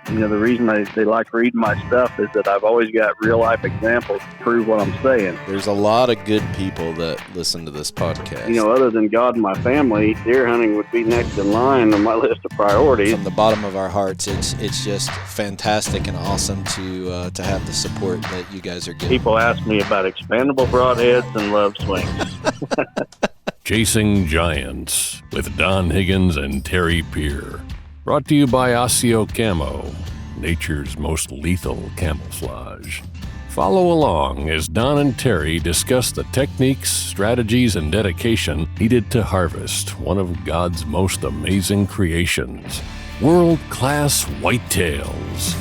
The reason they like reading my stuff is that I've always got real life examples to prove what I'm saying. There's a lot of good people that listen to this podcast. Other than God and my family, deer hunting would be next in line on my list of priorities. From the bottom of our hearts, it's just fantastic and awesome to have the support that you guys are getting. People ask me about expandable broadheads and love swings. Chasing Giants with Don Higgins and Terry Peer. Brought to you by Asio Camo, nature's most lethal camouflage. Follow along as Don and Terry discuss the techniques, strategies, and dedication needed to harvest one of God's most amazing creations, world-class whitetails.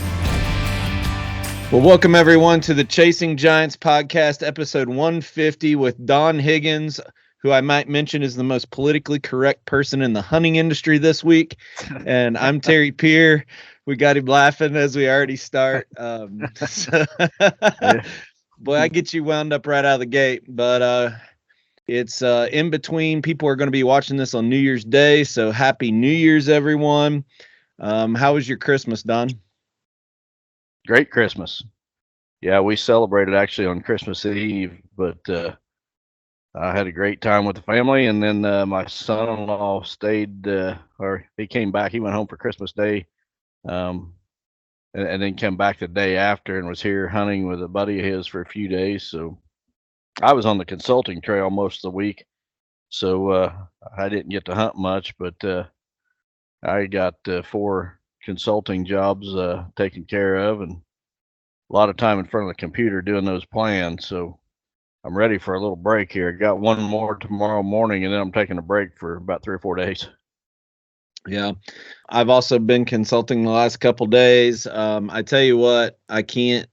Well, welcome everyone to the Chasing Giants podcast, episode 150 with Don Higgins, who I might mention is the most politically correct person in the hunting industry this week. And I'm Terry Peer. We got him laughing as we already start. Boy, I get you wound up right out of the gate. But it's in between. People are going to be watching this on New Year's Day. So happy New Year's, everyone. How was your Christmas, Don? Great Christmas. Yeah, we celebrated actually on Christmas Eve, but I had a great time with the family, and then my son-in-law stayed, or he came back. He went home for Christmas Day, and then came back the day after and was here hunting with a buddy of his for a few days. So I was on the consulting trail most of the week, so I didn't get to hunt much, but I got 4 consulting jobs taken care of, and a lot of time in front of the computer doing those plans. So I'm ready for a little break here. Got one more tomorrow morning, and then I'm taking a break for about 3 or 4 days. Yeah, I've also been consulting the last couple days. I tell you what, I can't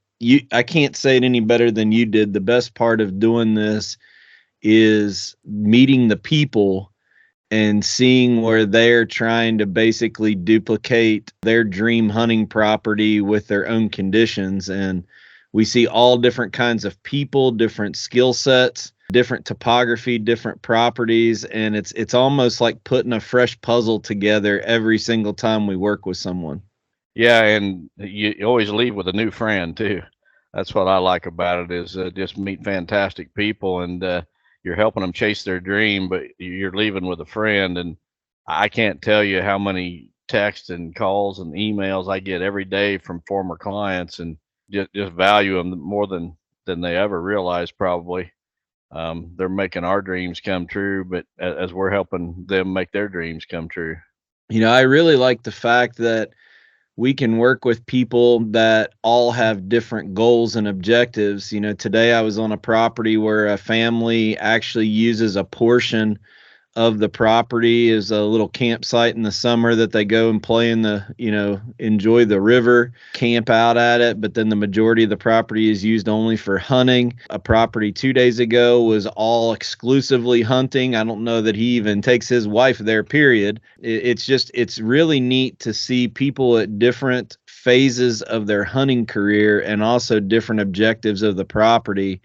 say it any better than you did. The best part of doing this is meeting the people and seeing where they're trying to basically duplicate their dream hunting property with their own conditions. And we see all different kinds of people, different skill sets, different topography, different properties, and it's almost like putting a fresh puzzle together every single time we work with someone. Yeah, and you always leave with a new friend too. That's what I like about it, is just meet fantastic people, and you're helping them chase their dream, but you're leaving with a friend. And I can't tell you how many texts and calls and emails I get every day from former clients, and just value them more than they ever realized probably. They're making our dreams come true, but as we're helping them make their dreams come true. I really like the fact that we can work with people that all have different goals and objectives. Today I was on a property where a family actually uses a portion of the property as a little campsite in the summer that they go and play in the, enjoy the river, camp out at it. But then the majority of the property is used only for hunting. A property 2 days ago was all exclusively hunting. I don't know that he even takes his wife there, period. It's really neat to see people at different phases of their hunting career and also different objectives of the property.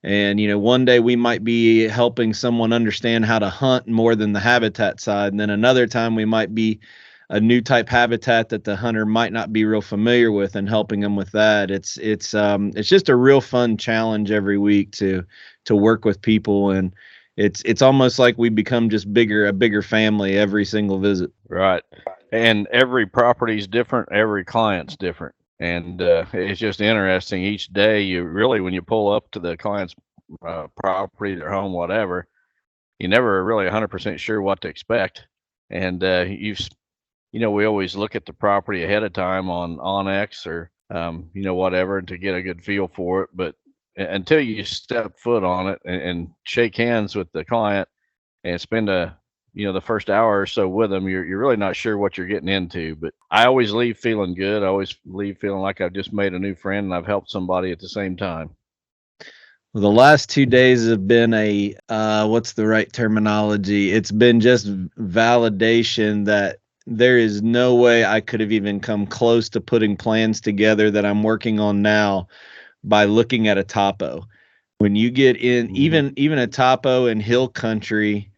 And, one day we might be helping someone understand how to hunt more than the habitat side. And then another time we might be a new type habitat that the hunter might not be real familiar with and helping them with that. It's just a real fun challenge every week to work with people. And it's almost like we become just a bigger family every single visit. Right. And every property's different. Every client's different. And it's just interesting each day. When you pull up to the client's property, their home, whatever, you never really 100% sure what to expect. And we always look at the property ahead of time on Onyx or whatever to get a good feel for it. But until you step foot on it and shake hands with the client and spend the first hour or so with them, you're really not sure what you're getting into. But I always leave feeling good. I always leave feeling like I've just made a new friend and I've helped somebody at the same time. Well, the last 2 days have been what's the right terminology? It's been just validation that there is no way I could have even come close to putting plans together that I'm working on now by looking at a topo. When you get in, even a topo in hill country,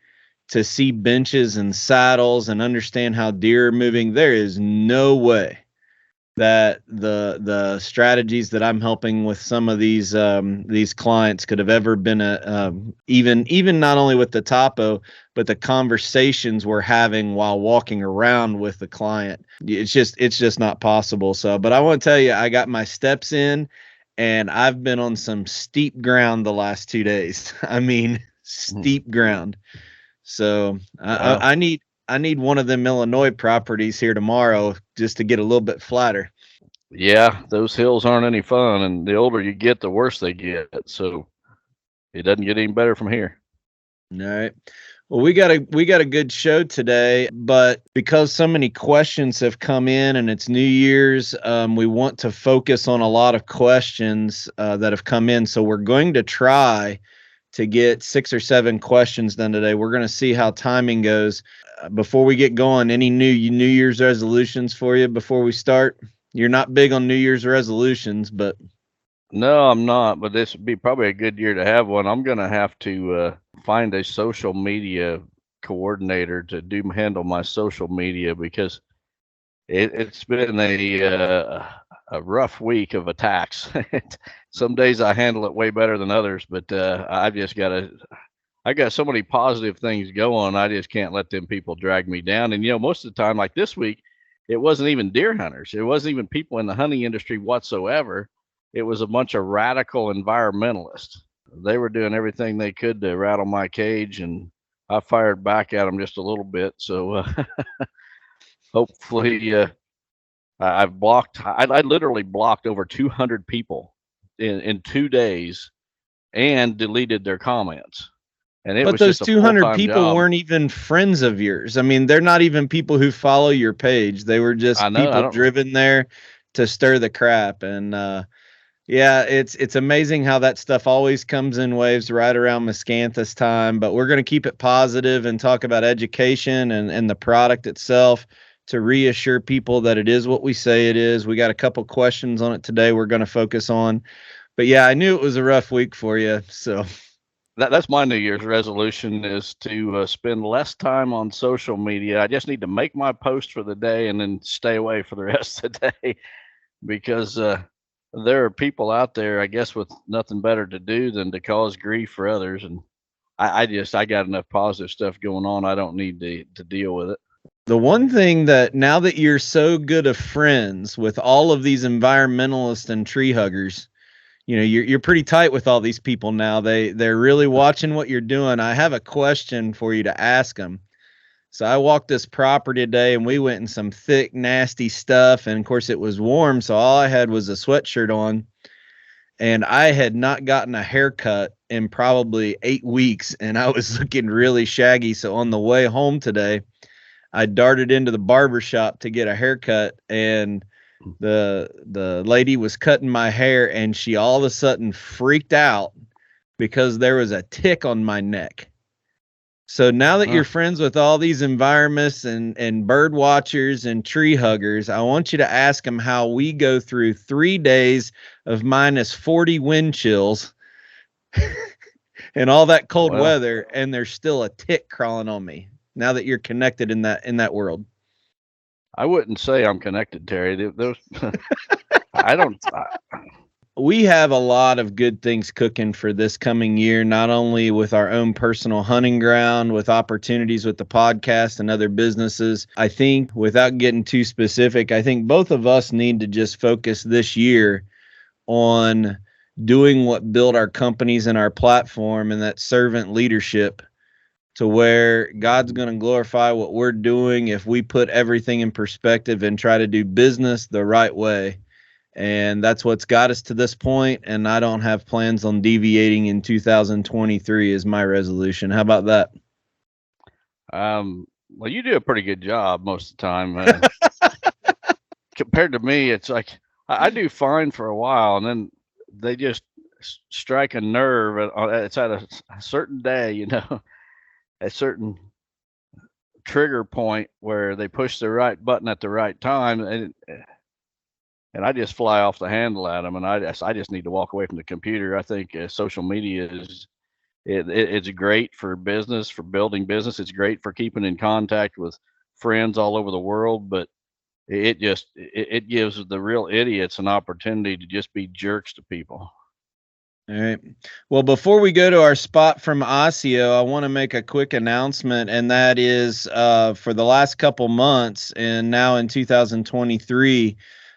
to see benches and saddles and understand how deer are moving, there is no way that the strategies that I'm helping with some of these clients could have ever been even not only with the topo, but the conversations we're having while walking around with the client. It's just not possible. So, but I want to tell you, I got my steps in, and I've been on some steep ground the last 2 days. I mean, steep ground. So I need one of them Illinois properties here tomorrow just to get a little bit flatter. Yeah, those hills aren't any fun, and the older you get, the worse they get. So it doesn't get any better from here. All right. Well, we got a good show today, but because so many questions have come in and it's New Year's, we want to focus on a lot of questions that have come in. So we're going to try to get 6 or 7 questions done today. We're going to see how timing goes. Before we get going, any New Year's resolutions for you before we start? You're not big on New Year's resolutions, but No, I'm not, but this would be probably a good year to have one. I'm going to have to find a social media coordinator to handle my social media, because it's been a rough week of attacks. Some days I handle it way better than others, but I got so many positive things going. I just can't let them people drag me down. And most of the time, like this week, it wasn't even deer hunters. It wasn't even people in the hunting industry whatsoever. It was a bunch of radical environmentalists. They were doing everything they could to rattle my cage, and I fired back at them just a little bit. So hopefully, I've blocked. I literally blocked over 200 people in 2 days, and deleted their comments. And it but was those just a 200 full-time people job. weren't even friends of yours. I mean, they're not even people who follow your page. They were just I know. I people don't. driven there to stir the crap. And yeah, it's amazing how that stuff always comes in waves right around Miscanthus time. But we're going to keep it positive and talk about education and the product itself to reassure people that it is what we say it is. We got a couple questions on it today we're going to focus on. But yeah, I knew it was a rough week for you. So That's my New Year's resolution, is to spend less time on social media. I just need to make my post for the day and then stay away for the rest of the day, because there are people out there, I guess, with nothing better to do than to cause grief for others. And I got enough positive stuff going on. I don't need to deal with it. the one thing that now that you're so good of friends with all of these environmentalists and tree huggers, you're pretty tight with all these people now. They're really watching what you're doing. I have a question for you to ask them. So I walked this property today, and we went in some thick, nasty stuff. And of course, it was warm, so all I had was a sweatshirt on. And I had not gotten a haircut in probably 8 weeks, and I was looking really shaggy. So on the way home today, I darted into the barber shop to get a haircut, and the lady was cutting my hair, and she all of a sudden freaked out because there was a tick on my neck. So now that you're friends with all these environmentalists and bird watchers and tree huggers, I want you to ask them how we go through 3 days of -40 wind chills and all that cold weather, and there's still a tick crawling on me. Now that you're connected in that world. I wouldn't say I'm connected, Terry. Those I don't. We have a lot of good things cooking for this coming year, not only with our own personal hunting ground, with opportunities with the podcast and other businesses. I think, without getting too specific, I think both of us need to just focus this year on doing what built our companies and our platform, and that servant leadership, to where God's going to glorify what we're doing if we put everything in perspective and try to do business the right way. And that's what's got us to this point, and I don't have plans on deviating in 2023 is my resolution. How about that? Well, you do a pretty good job most of the time. Compared to me, it's like I do fine for a while, and then they just strike a nerve. It's at a certain day, a certain trigger point where they push the right button at the right time, and I just fly off the handle at them, and I just need to walk away from the computer. I think social media it's great for business, for building business. It's great for keeping in contact with friends all over the world, but it gives the real idiots an opportunity to just be jerks to people. All right. Well, before we go to our spot from Asio, I want to make a quick announcement, and that is for the last couple months and now in 2023,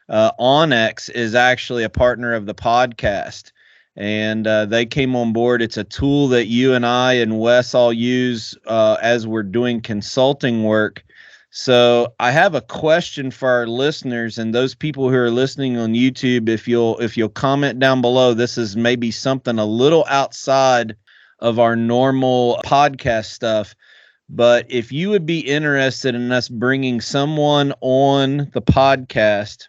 Onyx is actually a partner of the podcast, and they came on board. It's a tool that you and I and Wes all use as we're doing consulting work. So I have a question for our listeners and those people who are listening on YouTube. If you'll comment down below, this is maybe something a little outside of our normal podcast stuff. But if you would be interested in us bringing someone on the podcast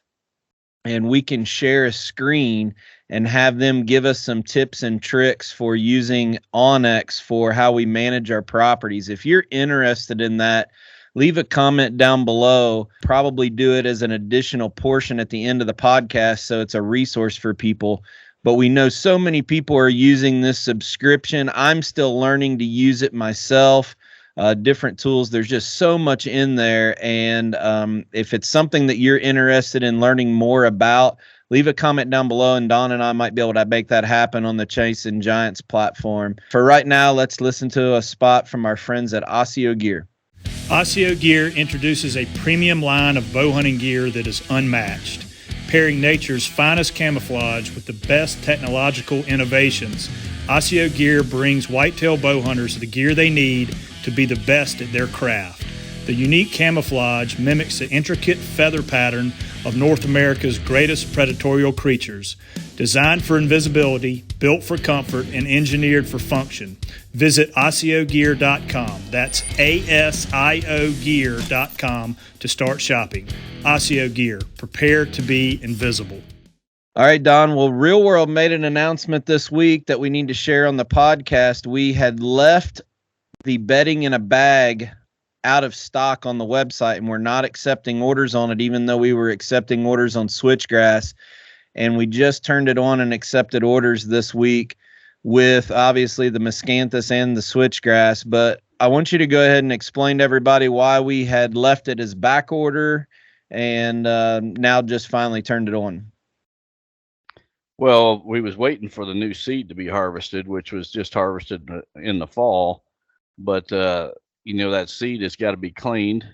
and we can share a screen and have them give us some tips and tricks for using Onyx for how we manage our properties. If you're interested in that, leave a comment down below. Probably do it as an additional portion at the end of the podcast, so it's a resource for people. But we know so many people are using this subscription. I'm still learning to use it myself. Different tools. There's just so much in there. And if it's something that you're interested in learning more about, leave a comment down below, and Don and I might be able to make that happen on the Chasing Giants platform. For right now, let's listen to a spot from our friends at Asio Gear. Asio Gear introduces a premium line of bow hunting gear that is unmatched, pairing nature's finest camouflage with the best technological innovations. Asio Gear brings whitetail bow hunters the gear they need to be the best at their craft. The unique camouflage mimics the intricate feather pattern of North America's greatest predatory creatures. Designed for invisibility, built for comfort, and engineered for function. Visit AsioGear.com. That's ASIO Gear.com to start shopping. Asio Gear, prepare to be invisible. All right, Don. Well, Real World made an announcement this week that we need to share on the podcast. We had left the bedding in a bag out of stock on the website, and we're not accepting orders on it, even though we were accepting orders on Switchgrass. And we just turned it on and accepted orders this week with obviously the Miscanthus and the Switchgrass. But I want you to go ahead and explain to everybody why we had left it as back order and now just finally turned it on. Well, we was waiting for the new seed to be harvested, which was just harvested in the fall. But, that seed has got to be cleaned.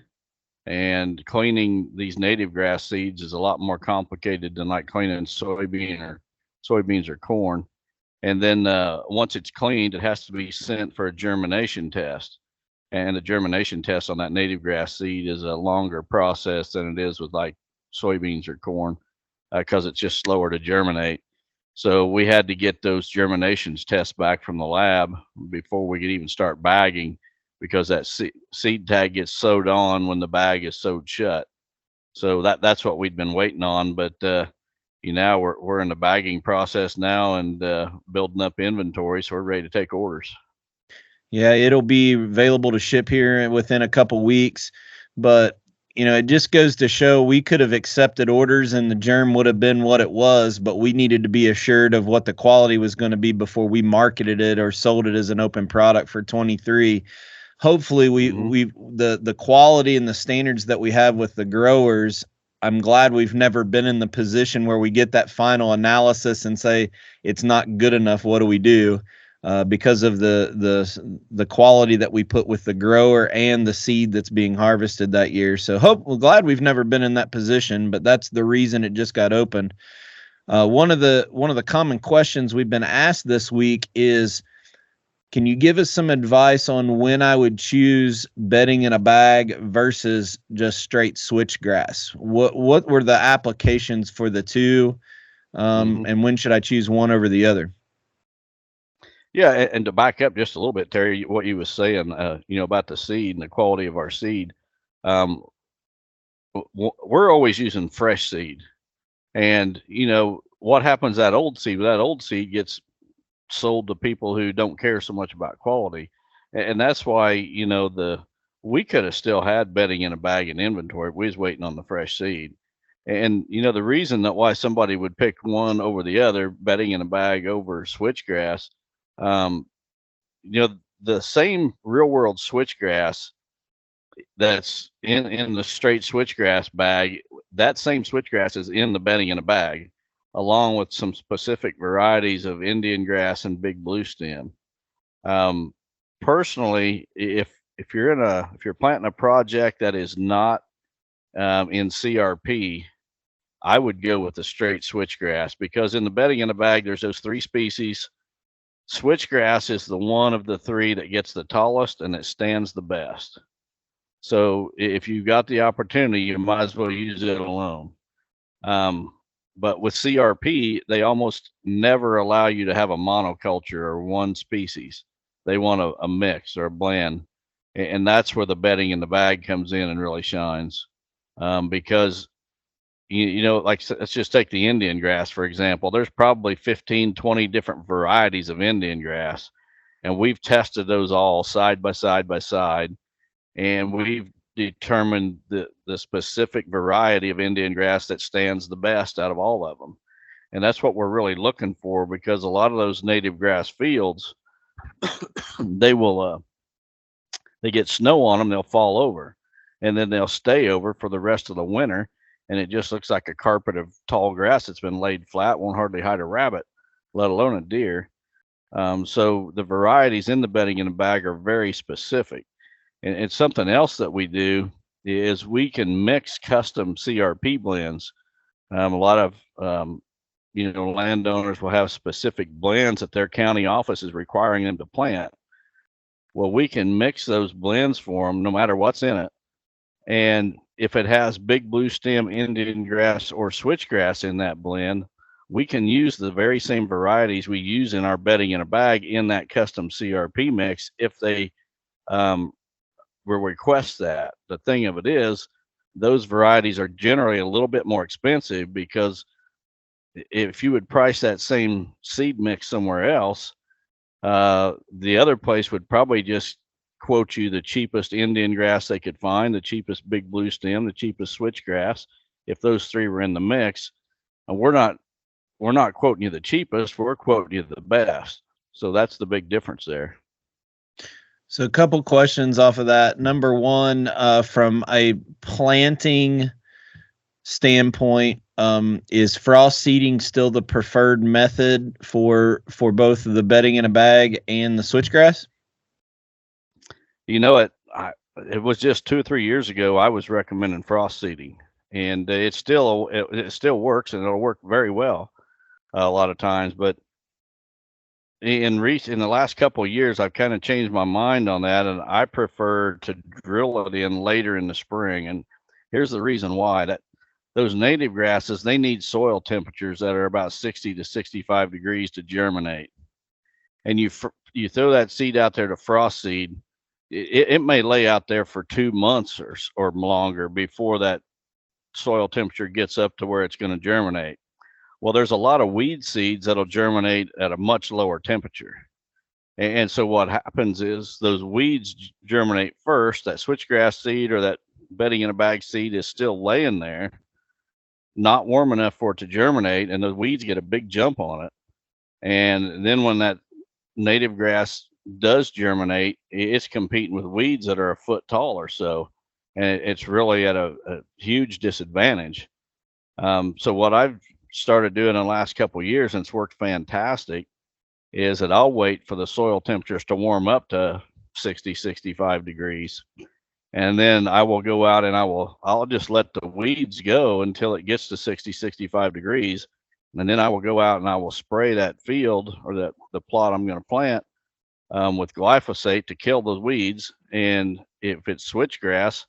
And cleaning these native grass seeds is a lot more complicated than like cleaning soybeans or corn. And then once it's cleaned, it has to be sent for a germination test. And the germination test on that native grass seed is a longer process than it is with like soybeans or corn because it's just slower to germinate. So we had to get those germinations tests back from the lab before we could even start bagging, because that seed tag gets sewed on when the bag is sewed shut. So that's what we'd been waiting on. But now we're in the bagging process now and building up inventory, so we're ready to take orders. Yeah, it'll be available to ship here within a couple weeks. But it just goes to show we could have accepted orders and the germ would have been what it was, but we needed to be assured of what the quality was going to be before we marketed it or sold it as an open product for 23. Hopefully the quality and the standards that we have with the growers, I'm glad we've never been in the position where we get that final analysis and say it's not good enough. What do we do? Because of the quality that we put with the grower and the seed that's being harvested that year. So we're glad we've never been in that position, but that's the reason it just got opened. One of the common questions we've been asked this week is, can you give us some advice on when I would choose bedding in a bag versus just straight switchgrass? What were the applications for the two, and when should I choose one over the other? Yeah, and to back up just a little bit, Terry, what you was saying, about the seed and the quality of our seed, we're always using fresh seed, and what happens that old seed? That old seed gets sold to people who don't care so much about quality, and that's why we could have still had bedding in a bag in inventory. We was waiting on the fresh seed, and the reason that why somebody would pick one over the other, bedding in a bag over switchgrass. The same Real World switchgrass that's in the straight switchgrass bag. That same switchgrass is in the bedding in a bag, along with some specific varieties of Indian grass and big blue stem. Personally, if you're planting a project that is not in CRP, I would go with the straight switchgrass, because in the bedding in a bag, there's those three species. Switchgrass is the one of the three that gets the tallest and it stands the best. So if you've got the opportunity, you might as well use it alone. But with CRP, they almost never allow you to have a monoculture or one species. They want a mix or a blend. And that's where the bedding in the bag comes in and really shines. Because, you know, like, let's just take the Indian grass, for example. There's probably 15, 20 different varieties of Indian grass. And we've tested those all side by side by side. And we've determined the specific variety of Indian grass that stands the best out of all of them. And that's what we're really looking for, because a lot of those native grass fields, they get snow on them, they'll fall over, and then they'll stay over for the rest of the winter. And it just looks like a carpet of tall grass that's been laid flat, won't hardly hide a rabbit, let alone a deer. So the varieties in the bedding in the bag are very specific. And something else that we do is we can mix custom CRP blends. A lot of landowners will have specific blends that their county office is requiring them to plant. Well, we can mix those blends for them no matter what's in it. And if it has big blue stem Indian grass or switchgrass in that blend, we can use the very same varieties we use in our bedding in a bag in that custom CRP mix if they will request that. The thing of it is, those varieties are generally a little bit more expensive, because if you would price that same seed mix somewhere else, the other place would probably just quote you the cheapest Indian grass they could find, the cheapest big blue stem, the cheapest switchgrass, if those three were in the mix. And we're not quoting you the cheapest, we're quoting you the best. So that's the big difference there. So a couple questions off of that. Number one, from a planting standpoint, is frost seeding still the preferred method for both the bedding in a bag and the switchgrass? You know, it was just 2 or 3 years ago I was recommending frost seeding, and it still works, and it'll work very well a lot of times. But in the last couple of years, I've kind of changed my mind on that, and I prefer to drill it in later in the spring. And here's the reason why. That those native grasses, they need soil temperatures that are about 60 to 65 degrees to germinate. And you throw that seed out there to frost seed, it may lay out there for 2 months or longer before that soil temperature gets up to where it's going to germinate. Well, there's a lot of weed seeds that'll germinate at a much lower temperature. And so what happens is those weeds germinate first. That switchgrass seed or that bedding in a bag seed is still laying there, not warm enough for it to germinate, and the weeds get a big jump on it. And then when that native grass does germinate, it's competing with weeds that are a foot tall or so, and it's really at a huge disadvantage. So what I've started doing in the last couple of years, and it's worked fantastic, is that I'll wait for the soil temperatures to warm up to 60, 65 degrees. And then I will go out and I'll just let the weeds go until it gets to 60, 65 degrees. And then I will go out and I will spray that field or the plot I'm going to plant with glyphosate to kill those weeds. And if it's switchgrass,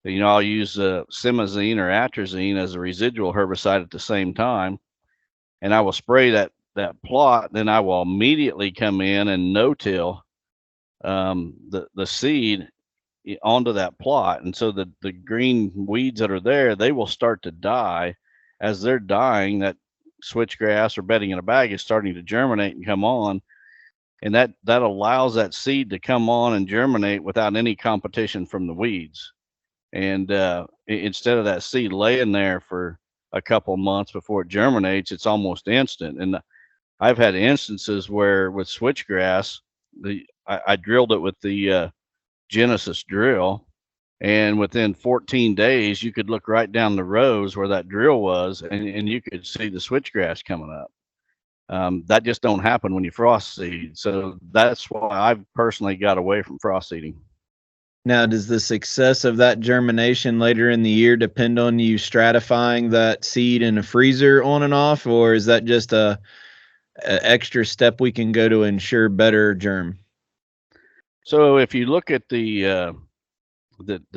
I'll use simazine or atrazine as a residual herbicide at the same time. And I will spray that plot. Then I will immediately come in and no-till the seed onto that plot. And so the green weeds that are there, they will start to die. As they're dying, that switchgrass or bedding in a bag is starting to germinate and come on. And that allows that seed to come on and germinate without any competition from the weeds. And instead of that seed laying there for a couple months before it germinates, it's almost instant. And I've had instances where with switchgrass, I drilled it with the Genesis drill, And within 14 days, you could look right down the rows where that drill was, and you could see the switchgrass coming up. That just don't happen when you frost seed. So that's why I've personally got away from frost seeding. Now, does the success of that germination later in the year depend on you stratifying that seed in a freezer on and off, or is that just a extra step we can go to ensure better germ? So if you look at the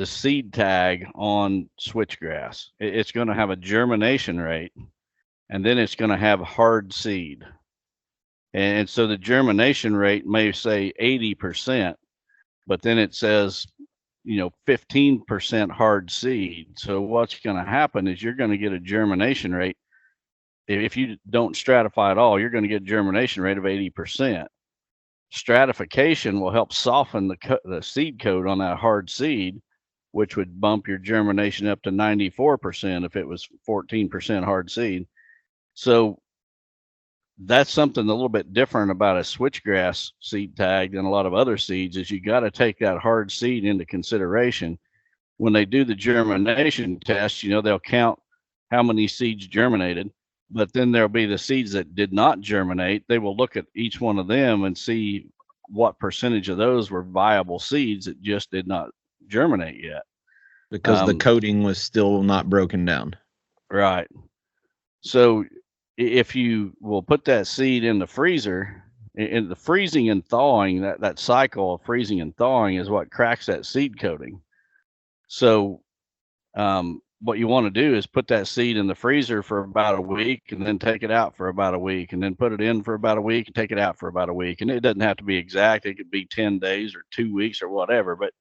seed tag on switchgrass, it's going to have a germination rate, and then it's going to have hard seed. And so the germination rate may say 80%, but then it says, 15% hard seed. So what's going to happen is you're going to get a germination rate. If you don't stratify at all, you're going to get a germination rate of 80%. Stratification will help soften the seed coat on that hard seed, which would bump your germination up to 94% if it was 14% hard seed. So that's something a little bit different about a switchgrass seed tag than a lot of other seeds, is you got to take that hard seed into consideration. When they do the germination test, they'll count how many seeds germinated, but then there'll be the seeds that did not germinate. They will look at each one of them and see what percentage of those were viable seeds that just did not germinate yet. Because the coating was still not broken down. Right. So if you will put that seed in the freezer, in the freezing and thawing, that cycle of freezing and thawing is what cracks that seed coating. So what you want to do is put that seed in the freezer for about a week, and then take it out for about a week, and then put it in for about a week and take it out for about a week. And it doesn't have to be exact. It could be 10 days or 2 weeks or whatever, but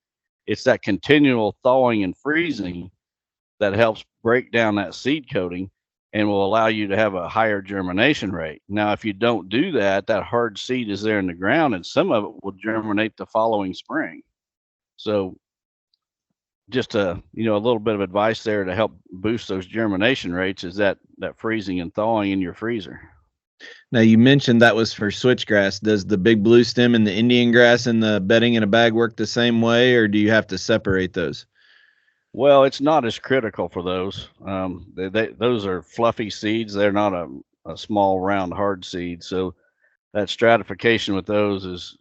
it's that continual thawing and freezing that helps break down that seed coating and will allow you to have a higher germination rate. Now, if you don't do that, that hard seed is there in the ground, and some of it will germinate the following spring. So just a little bit of advice there to help boost those germination rates is that freezing and thawing in your freezer. Now, you mentioned that was for switchgrass. Does the big blue stem and the Indian grass and the bedding in a bag work the same way, or do you have to separate those? Well, it's not as critical for those. Those are fluffy seeds. They're not a small, round, hard seed. So that stratification with those is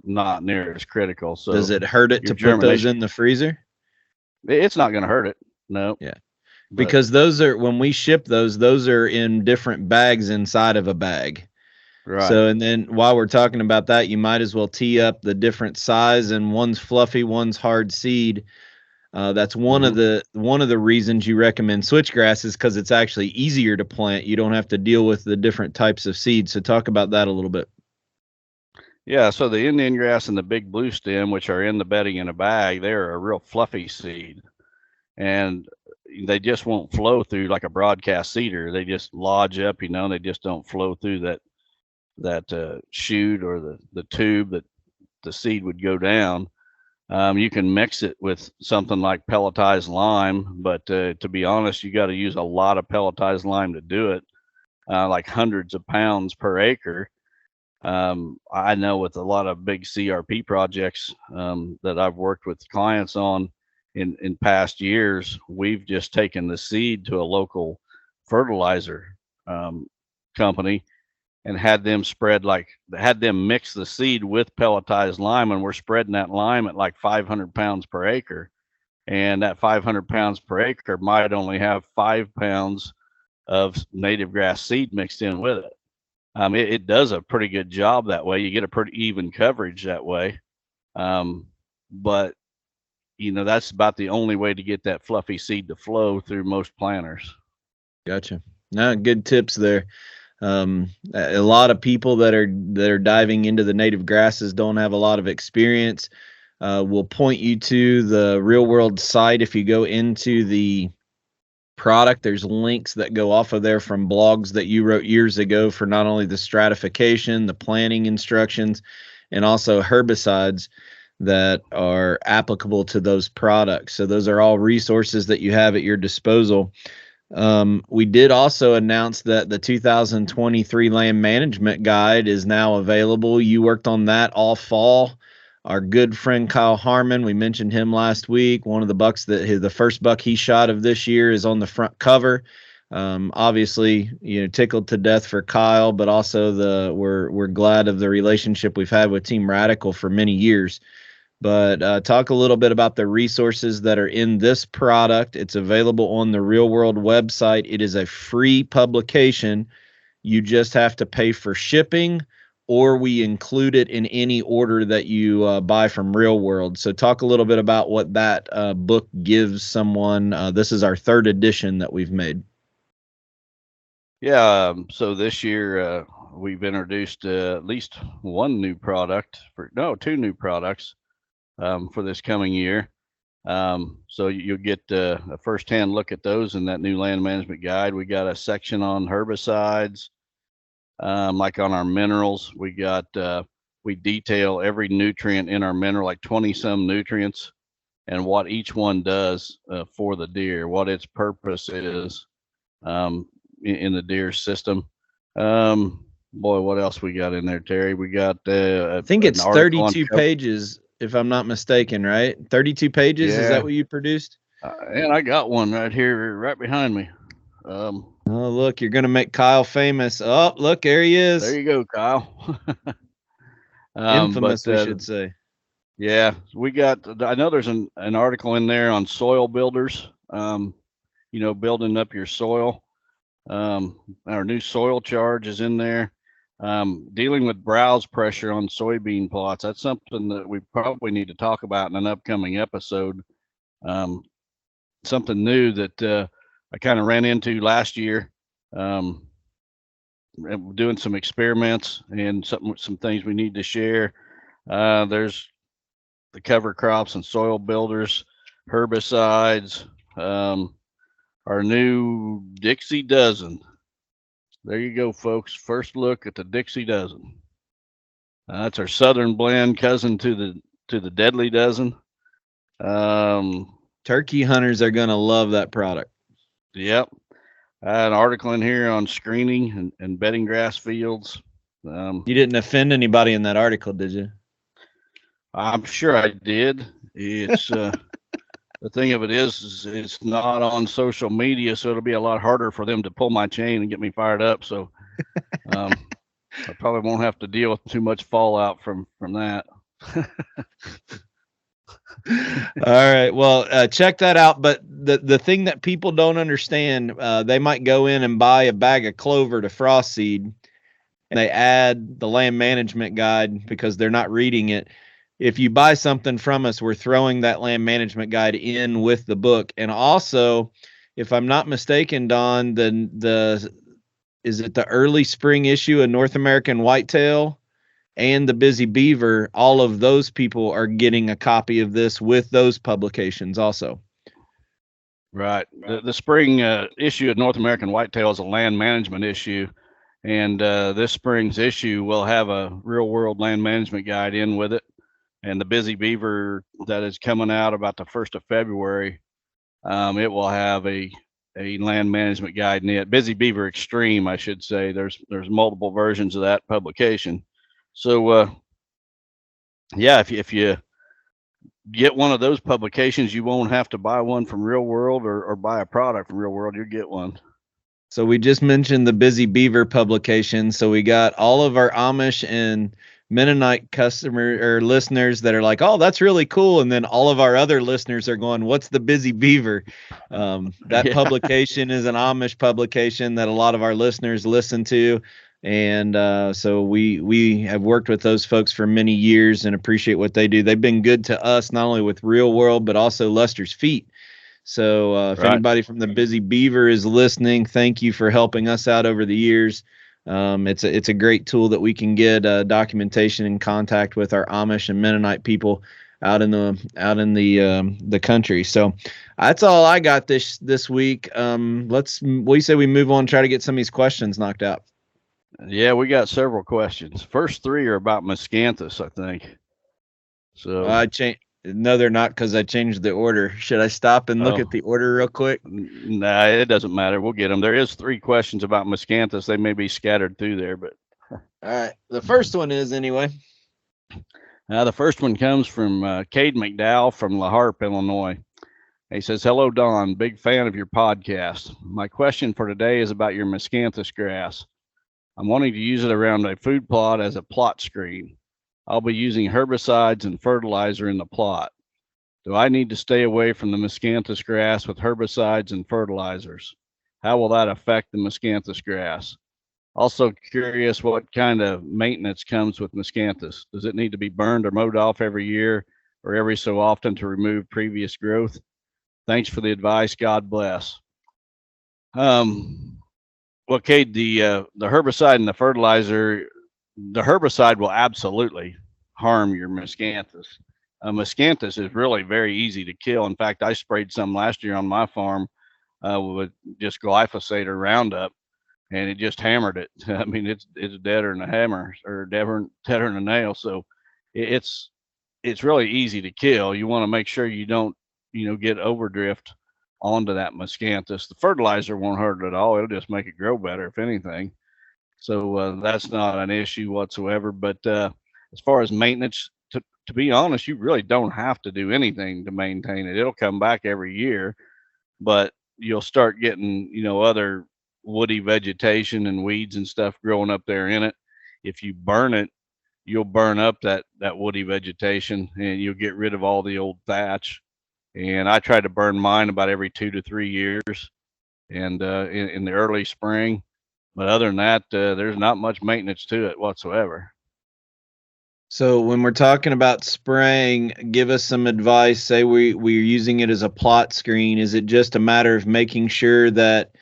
not near as critical. So does it hurt it to put those in the freezer? It's not going to hurt it. No. Yeah. Because those are, when we ship those are in different bags inside of a bag. Right. So, and then while we're talking about that, you might as well tee up the different size, and one's fluffy, one's hard seed. That's one of the reasons you recommend switchgrass, is because it's actually easier to plant. You don't have to deal with the different types of seeds. So talk about that a little bit. Yeah, so the Indian grass and the big blue stem, which are in the bedding in a bag, they're a real fluffy seed, and they just won't flow through like a broadcast cedar. They just lodge up, they just don't flow through that chute or the tube that the seed would go down. You can mix it with something like pelletized lime, but to be honest, you got to use a lot of pelletized lime to do it, like hundreds of pounds per acre. I know with a lot of big CRP projects that I've worked with clients on in past years, we've just taken the seed to a local fertilizer company and had them mix the seed with pelletized lime, and we're spreading that lime at like 500 pounds per acre. And that 500 pounds per acre might only have 5 pounds of native grass seed mixed in with it. It does a pretty good job that way. You get a pretty even coverage that way. But that's about the only way to get that fluffy seed to flow through most planters. Gotcha. No, good tips there. A lot of people that are diving into the native grasses don't have a lot of experience. We'll point you to the Real World site. If you go into the product, there's links that go off of there from blogs that you wrote years ago for not only the stratification, the planting instructions, and also herbicides that are applicable to those products. So those are all resources that you have at your disposal. We did also announce that the 2023 land management guide is now available. You worked on that all fall. Our good friend Kyle Harmon, we mentioned him last week. One of the bucks the first buck he shot of this year is on the front cover. Obviously, tickled to death for Kyle, but also we're glad of the relationship we've had with Team Radical for many years. But talk a little bit about the resources that are in this product. It's available on the Real World website. It is a free publication. You just have to pay for shipping, or we include it in any order that you buy from Real World. So talk a little bit about what that book gives someone. This is our third edition that we've made. Yeah, so this year we've introduced at least two new products for this coming year. So you'll get a first-hand look at those in that new land management guide. We got a section on herbicides, like on our minerals. We detail every nutrient in our mineral, like 20 some nutrients, and what each one does for the deer, what its purpose is in the deer system. Boy, what else we got in there, Terry? We got I think it's 32 pages, if I'm not mistaken, right? 32 pages. Yeah. Is that what you produced? And I got one right here, right behind me. Oh, look, you're going to make Kyle famous. Oh, look, there he is. There you go, Kyle. Infamous, we should say. Yeah, I know there's an article in there on soil builders, building up your soil. Our new soil charge is in there. Dealing with browse pressure on soybean plots. That's something that we probably need to talk about in an upcoming episode. Something new that I kind of ran into last year, doing some experiments and some things we need to share. There's the cover crops and soil builders, herbicides, our new Dixie Dozen. There you go, folks. First look at the Dixie Dozen. That's our southern blend cousin to the Deadly Dozen. Turkey hunters are going to love that product. Yep. An article in here on screening and bedding grass fields. You didn't offend anybody in that article, did you? I'm sure I did. It's the thing of it is it's not on social media, so it'll be a lot harder for them to pull my chain and get me fired up. So I probably won't have to deal with too much fallout from that. All right. Well, check that out. But the thing that people don't understand, they might go in and buy a bag of clover to frost seed, and they add the land management guide because they're not reading it. If you buy something from us, we're throwing that land management guide in with the book. And also, if I'm not mistaken, Don, is it the early spring issue of North American Whitetail and the Busy Beaver? All of those people are getting a copy of this with those publications also. Right. The spring issue of North American Whitetail is a land management issue. And this spring's issue will have a real world land management guide in with it. And the Busy Beaver that is coming out about the 1st of February, it will have a land management guide in it. Busy Beaver Extreme, I should say. There's multiple versions of that publication. So, if you get one of those publications, you won't have to buy one from Real World or buy a product from Real World. You'll get one. So we just mentioned the Busy Beaver publication. So we got all of our Amish and Mennonite customer or listeners that are like, oh, that's really cool. And then all of our other listeners are going, what's the Busy Beaver? That publication is an Amish publication that a lot of our listeners listen to. And so we have worked with those folks for many years and appreciate what they do. They've been good to us, not only with Real World, but also Lester's Feet. So if anybody from the Busy Beaver is listening, thank you for helping us out over the years. It's a great tool that we can get documentation and contact with our Amish and Mennonite people out in the country. So that's all I got this week. We say we move on and try to get some of these questions knocked out. Yeah, we got several questions. First three are about Miscanthus, I think. So no, they're not, because I changed the order. Should I stop and look at the order real quick? Nah, it doesn't matter. We'll get them. There is 3 questions about Miscanthus. They may be scattered through there, but all right. The first one is anyway. The first one comes from Cade McDowell from La Harpe, Illinois. He says, "Hello, Don. Big fan of your podcast. My question for today is about your Miscanthus grass. I'm wanting to use it around a food plot as a plot screen. I'll be using herbicides and fertilizer in the plot. Do I need to stay away from the Miscanthus grass with herbicides and fertilizers? How will that affect the Miscanthus grass? Also curious what kind of maintenance comes with Miscanthus. Does it need to be burned or mowed off every year or every so often to remove previous growth? Thanks for the advice. God bless." Well, Cade, the herbicide and the fertilizer, the herbicide will absolutely harm your Miscanthus. Miscanthus is really very easy to kill. In fact, I sprayed some last year on my farm with just glyphosate or Roundup, and it just hammered it. I mean, it's deader than a hammer or deader than a nail. So it's really easy to kill. You want to make sure you don't get overdrift onto that Miscanthus. The fertilizer won't hurt it at all. It'll just make it grow better, if anything. So that's not an issue whatsoever. But as far as maintenance, to be honest, you really don't have to do anything to maintain it. It'll come back every year, but you'll start getting, other woody vegetation and weeds and stuff growing up there in it. If you burn it, you'll burn up that woody vegetation and you'll get rid of all the old thatch. And I try to burn mine about every 2 to 3 years and in the early spring. But other than that, there's not much maintenance to it whatsoever. So when we're talking about spraying, give us some advice. Say we're using it as a plot screen. Is it just a matter of making sure that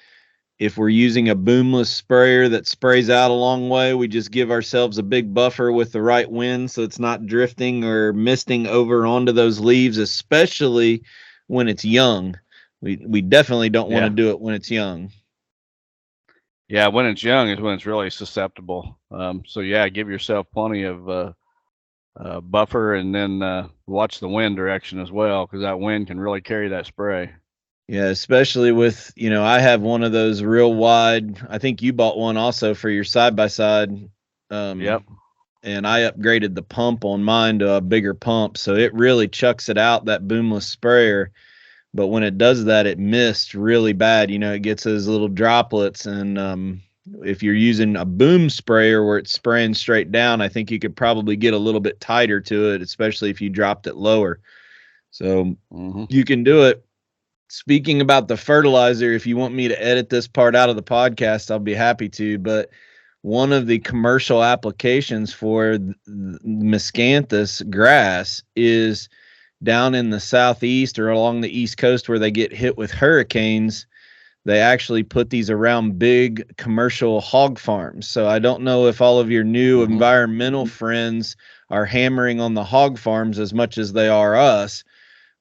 if we're using a boomless sprayer that sprays out a long way, we just give ourselves a big buffer with the right wind so it's not drifting or misting over onto those leaves, especially when it's young? We definitely don't want to do it when it's young. Yeah, when it's young is when it's really susceptible. So yeah, give yourself plenty of buffer, and then watch the wind direction as well, because that wind can really carry that spray. Yeah, especially with, I have one of those real wide. I think you bought one also for your side-by-side. Yep. And I upgraded the pump on mine to a bigger pump, so it really chucks it out, that boomless sprayer. But when it does that, it mists really bad. It gets those little droplets. And if you're using a boom sprayer where it's spraying straight down, I think you could probably get a little bit tighter to it, especially if you dropped it lower. So you can do it. Speaking about the fertilizer, if you want me to edit this part out of the podcast, I'll be happy to. But one of the commercial applications for Miscanthus grass is down in the southeast or along the east coast where they get hit with hurricanes. They actually put these around big commercial hog farms. So I don't know if all of your new environmental friends are hammering on the hog farms as much as they are us.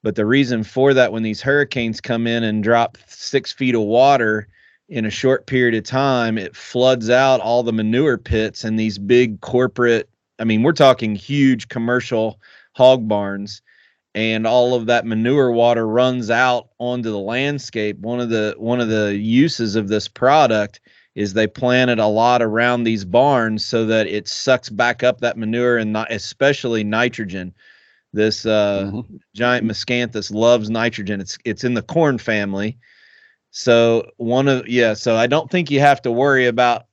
But the reason for that, when these hurricanes come in and drop 6 feet of water in a short period of time, it floods out all the manure pits and these big corporate, we're talking huge commercial hog barns, and all of that manure water runs out onto the landscape. One of the uses of this product is they planted a lot around these barns so that it sucks back up that manure, and not especially nitrogen. This giant Miscanthus loves nitrogen. It's in the corn family. So so I don't think you have to worry about,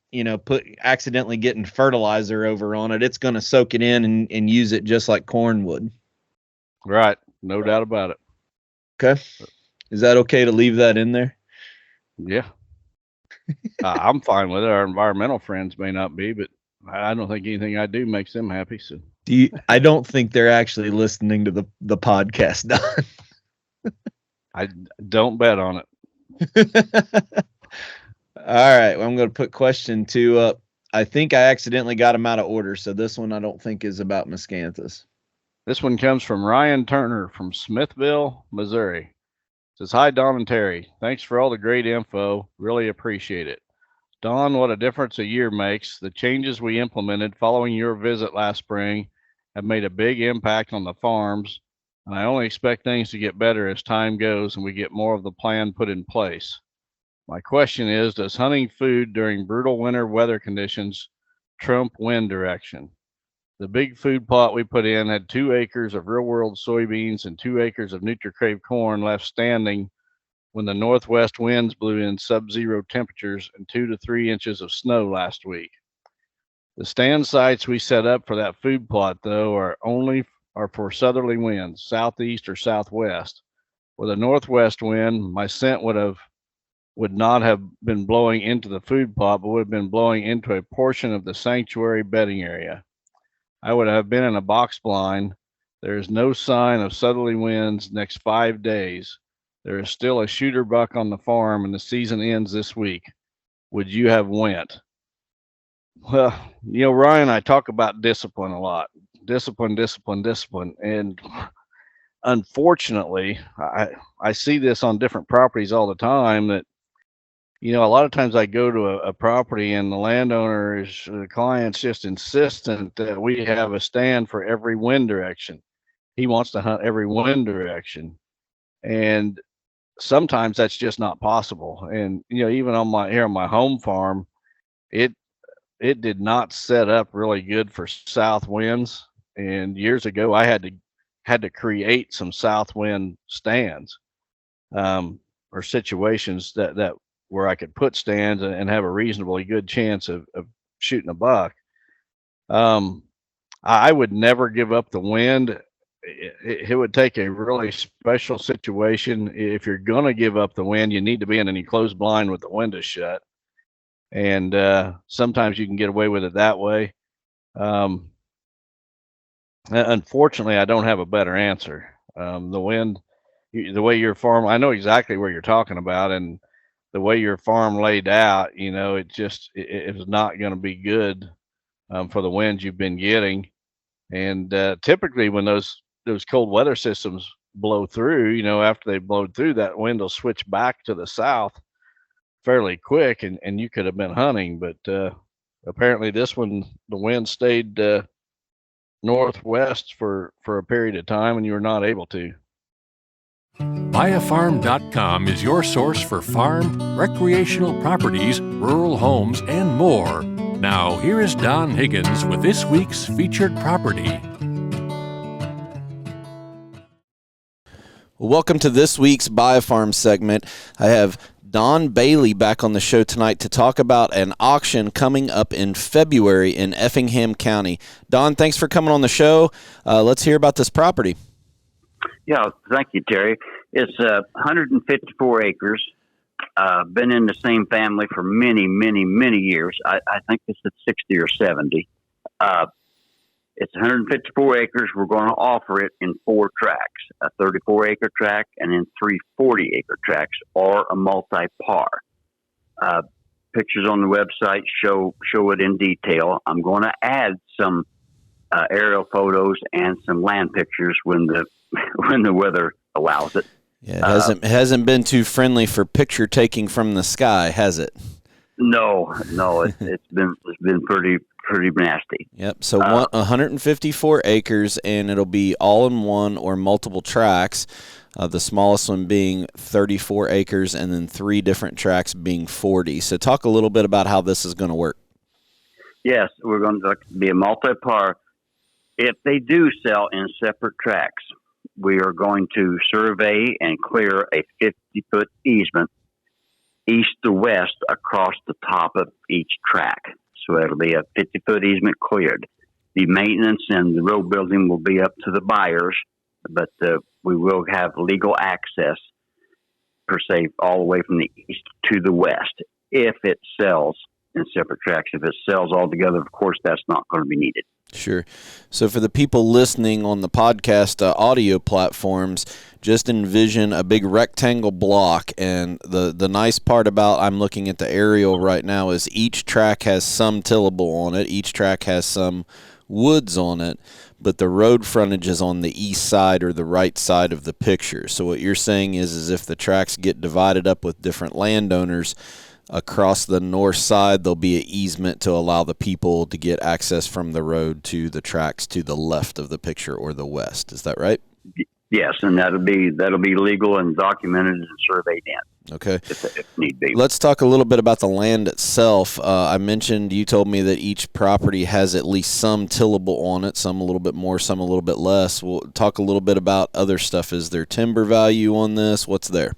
accidentally getting fertilizer over on it. It's going to soak it in and use it just like corn would. Right. No doubt about it. Okay. Is that okay to leave that in there? Yeah. I'm fine with it. Our environmental friends may not be, but I don't think anything I do makes them happy. So I don't think they're actually listening to the podcast, Don. I don't bet on it. All right. Well, I'm going to put question 2 up. I think I accidentally got them out of order, so this one I don't think is about Miscanthus. This one comes from Ryan Turner from Smithville, Missouri. It says, "Hi, Don and Terry. Thanks for all the great info. Really appreciate it. Don, what a difference a year makes. The changes we implemented following your visit last spring have made a big impact on the farms, and I only expect things to get better as time goes and we get more of the plan put in place. My question is, does hunting food during brutal winter weather conditions trump wind direction? The big food plot we put in had 2 acres of real world soybeans and 2 acres of NutriCrave corn left standing when the northwest winds blew in sub-zero temperatures and 2 to 3 inches of snow last week. The stand sites we set up for that food plot, though, are for southerly winds, southeast or southwest. With a northwest wind, my scent would not have been blowing into the food plot, but would have been blowing into a portion of the sanctuary bedding area. I would have been in a box blind. There is no sign of southerly winds next 5 days. There is still a shooter buck on the farm, and the season ends this week. Would you have went? Well, Ryan, I talk about discipline a lot. Discipline. And unfortunately, I see this on different properties all the time that, a lot of times I go to a property and the client's just insistent that we have a stand for every wind direction. He wants to hunt every wind direction. And sometimes that's just not possible. And, even on my home farm, it did not set up really good for south winds. And years ago, I had to create some south wind stands, or situations that where I could put stands and have a reasonably good chance of shooting a buck. I would never give up the wind. It would take a really special situation. If you're going to give up the wind, you need to be in an enclosed blind with the windows shut. And sometimes you can get away with it that way. Unfortunately, I don't have a better answer. The wind, the way your farm, I know exactly where you're talking about, and the way your farm laid out, it was not going to be good for the winds you've been getting. And typically when those cold weather systems blow through, after they blow through, that wind will switch back to the south fairly quick, and you could have been hunting. But apparently this one, the wind stayed northwest for a period of time, and you were not able to. Buyafarm.com is your source for farm, recreational properties, rural homes, and more. Now, here is Don Higgins with this week's featured property. Welcome to this week's Buy a Farm segment. I have Don Bailey back on the show tonight to talk about an auction coming up in February in Effingham County. Don, thanks for coming on the show. Let's hear about this property. Yeah, thank you, Terry. It's 154 acres. Been in the same family for many, many, many years. I think it's at 60 or 70. It's 154 acres. We're going to offer it in 4 tracts, a 34-acre tract and then 3 40-acre tracts, or a multi-par. Pictures on the website show it in detail. I'm going to add some aerial photos and some land pictures when the weather allows it. Yeah, it hasn't been too friendly for picture taking from the sky, has it? No, it's been pretty nasty. Yep. So 154 acres, and it'll be all in one or multiple tracts. The smallest one being 34 acres, and then 3 different tracts being 40. So talk a little bit about how this is going to work. Yes, we're going to be a multi-par. If they do sell in separate tracts, we are going to survey and clear a 50-foot easement east to west across the top of each track. So it'll be a 50-foot easement cleared. The maintenance and the road building will be up to the buyers, but we will have legal access, per se, all the way from the east to the west if it sells in separate tracts. If it sells all together, of course, that's not going to be needed. Sure. So for the people listening on the podcast audio platforms, just envision a big rectangle block, and the nice part about, I'm looking at the aerial right now, is each track has some tillable on it, each track has some woods on it, but the road frontage is on the east side or the right side of the picture. So what you're saying is if the tracks get divided up with different landowners, across the north side, there'll be an easement to allow the people to get access from the road to the tracks to the left of the picture or the west. Is that right? Yes, and that'll be legal and documented and surveyed in. Okay. If need be. Let's talk a little bit about the land itself. I mentioned, you told me that each property has at least some tillable on it, some a little bit more, some a little bit less. We'll talk a little bit about other stuff. Is there timber value on this? What's there?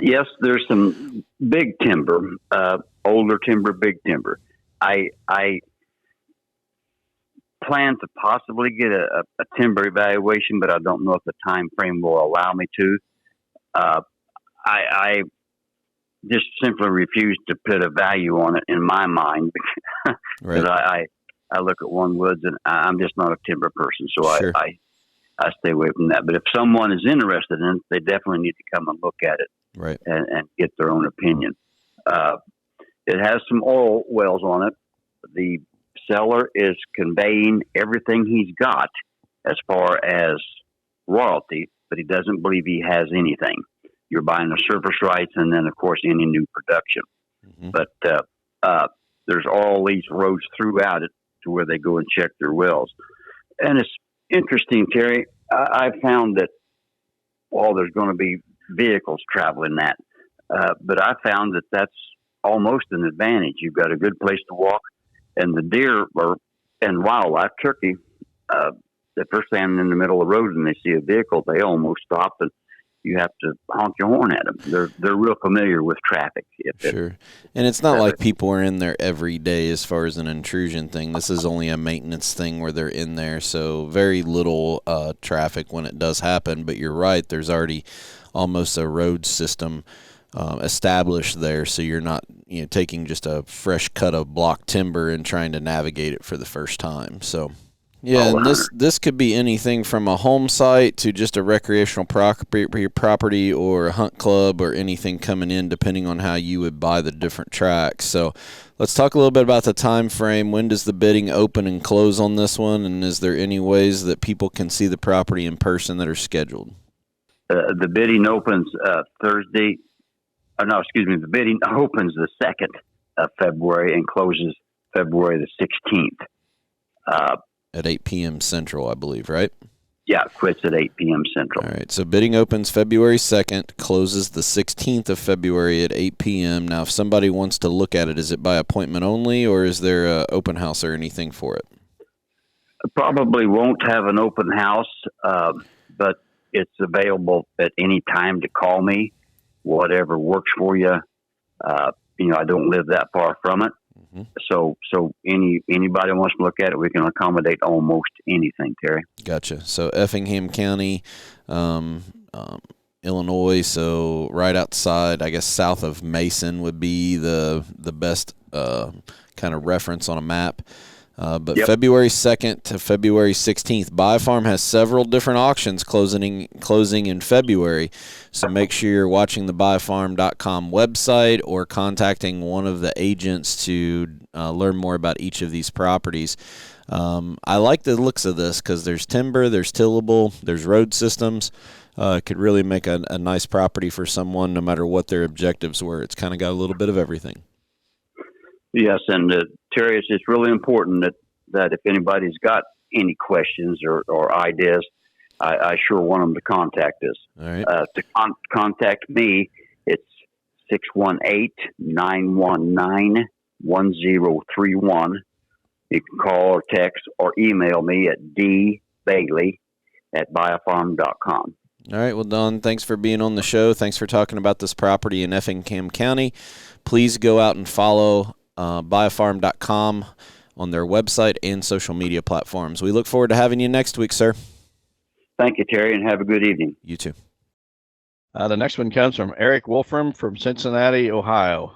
Yes, there's some big timber, older timber, big timber. I plan to possibly get a timber evaluation, but I don't know if the time frame will allow me to. I just simply refuse to put a value on it in my mind because Right. I look at one woods and I'm just not a timber person, so Sure. I stay away from that. But if someone is interested in it, they definitely need to come and look at it. Right. And get their own opinion. It has some oil wells on it. The seller is conveying everything he's got as far as royalty, but he doesn't believe he has anything. You're buying the surface rights and then, of course, any new production. Mm-hmm. But there's all these roads throughout it to where they go and check their wells. And it's interesting, Terry. I found that while there's going to be vehicles traveling that, but I found that that's almost an advantage. You've got a good place to walk, and the deer and wildlife, turkey, if they're standing in the middle of the road and they see a vehicle, they almost stop and you have to honk your horn at them. They're real familiar with traffic. Sure. And it's not like people are in there every day as far as an intrusion thing. This is only a maintenance thing where they're in there, so very little traffic when it does happen. But you're right, there's already almost a road system established there, so you're not taking just a fresh cut of block timber and trying to navigate it for the first time. So yeah, and this could be anything from a home site to just a recreational property or a hunt club or anything coming in, depending on how you would buy the different tracts. So let's talk a little bit about the time frame. When does the bidding open and close on this one, and is there any ways that people can see the property in person that are scheduled? The bidding opens Thursday. The bidding opens the 2nd of February and closes February the 16th. At 8 p.m. Central, I believe, right? Yeah, quits at 8 p.m. Central. All right, so bidding opens February 2nd, closes the 16th of February at 8 p.m. Now, if somebody wants to look at it, is it by appointment only, or is there an open house or anything for it? Probably won't have an open house, but it's available at any time to call me, whatever works for you. I don't live that far from it. Mm-hmm. So anybody wants to look at it, we can accommodate almost anything, Terry. Gotcha. So Effingham County, Illinois, so right outside, I guess south of Mason would be the best kind of reference on a map. But yep. February 2nd to February 16th, BioFarm has several different auctions closing in February. So make sure you're watching the biofarm.com website or contacting one of the agents to learn more about each of these properties. I like the looks of this because there's timber, there's tillable, there's road systems. Could really make a nice property for someone no matter what their objectives were. It's kind of got a little bit of everything. Yes, and Terry, it's really important that if anybody's got any questions or ideas, I sure want them to contact us. All right. To contact me, it's 618-919-1031. You can call or text or email me at dbailey@biofarm.com. All right. Well, Don, thanks for being on the show. Thanks for talking about this property in Effingham County. Please go out and follow biofarm.com on their website and social media platforms. We look forward to having you next week, sir. Thank you, Terry, and have a good evening. You too. The next one comes from Eric Wolfram from Cincinnati, Ohio.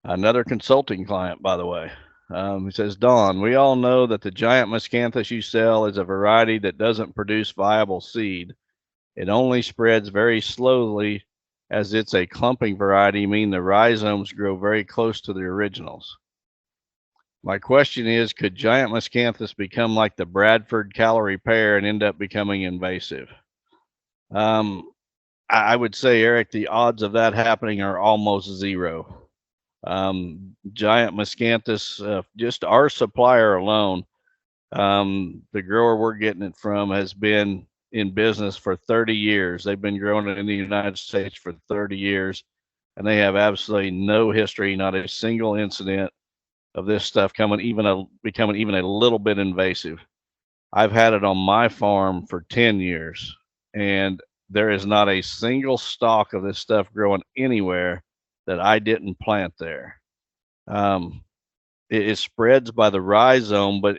Another consulting client, by the way. He says, Don, we all know that the giant Miscanthus you sell is a variety that doesn't produce viable seed. It only spreads very slowly, as it's a clumping variety, meaning the rhizomes grow very close to the originals. My question is, could giant Miscanthus become like the Bradford calorie pear and end up becoming invasive? I would say, Eric, the odds of that happening are almost zero. Giant Miscanthus, just our supplier alone, the grower we're getting it from has been in business for 30 years. They've been growing it in the United States for 30 years, and they have absolutely no history, not a single incident of this stuff becoming even a little bit invasive. I've had it on my farm for 10 years, and there is not a single stalk of this stuff growing anywhere that I didn't plant there. It spreads by the rhizome, but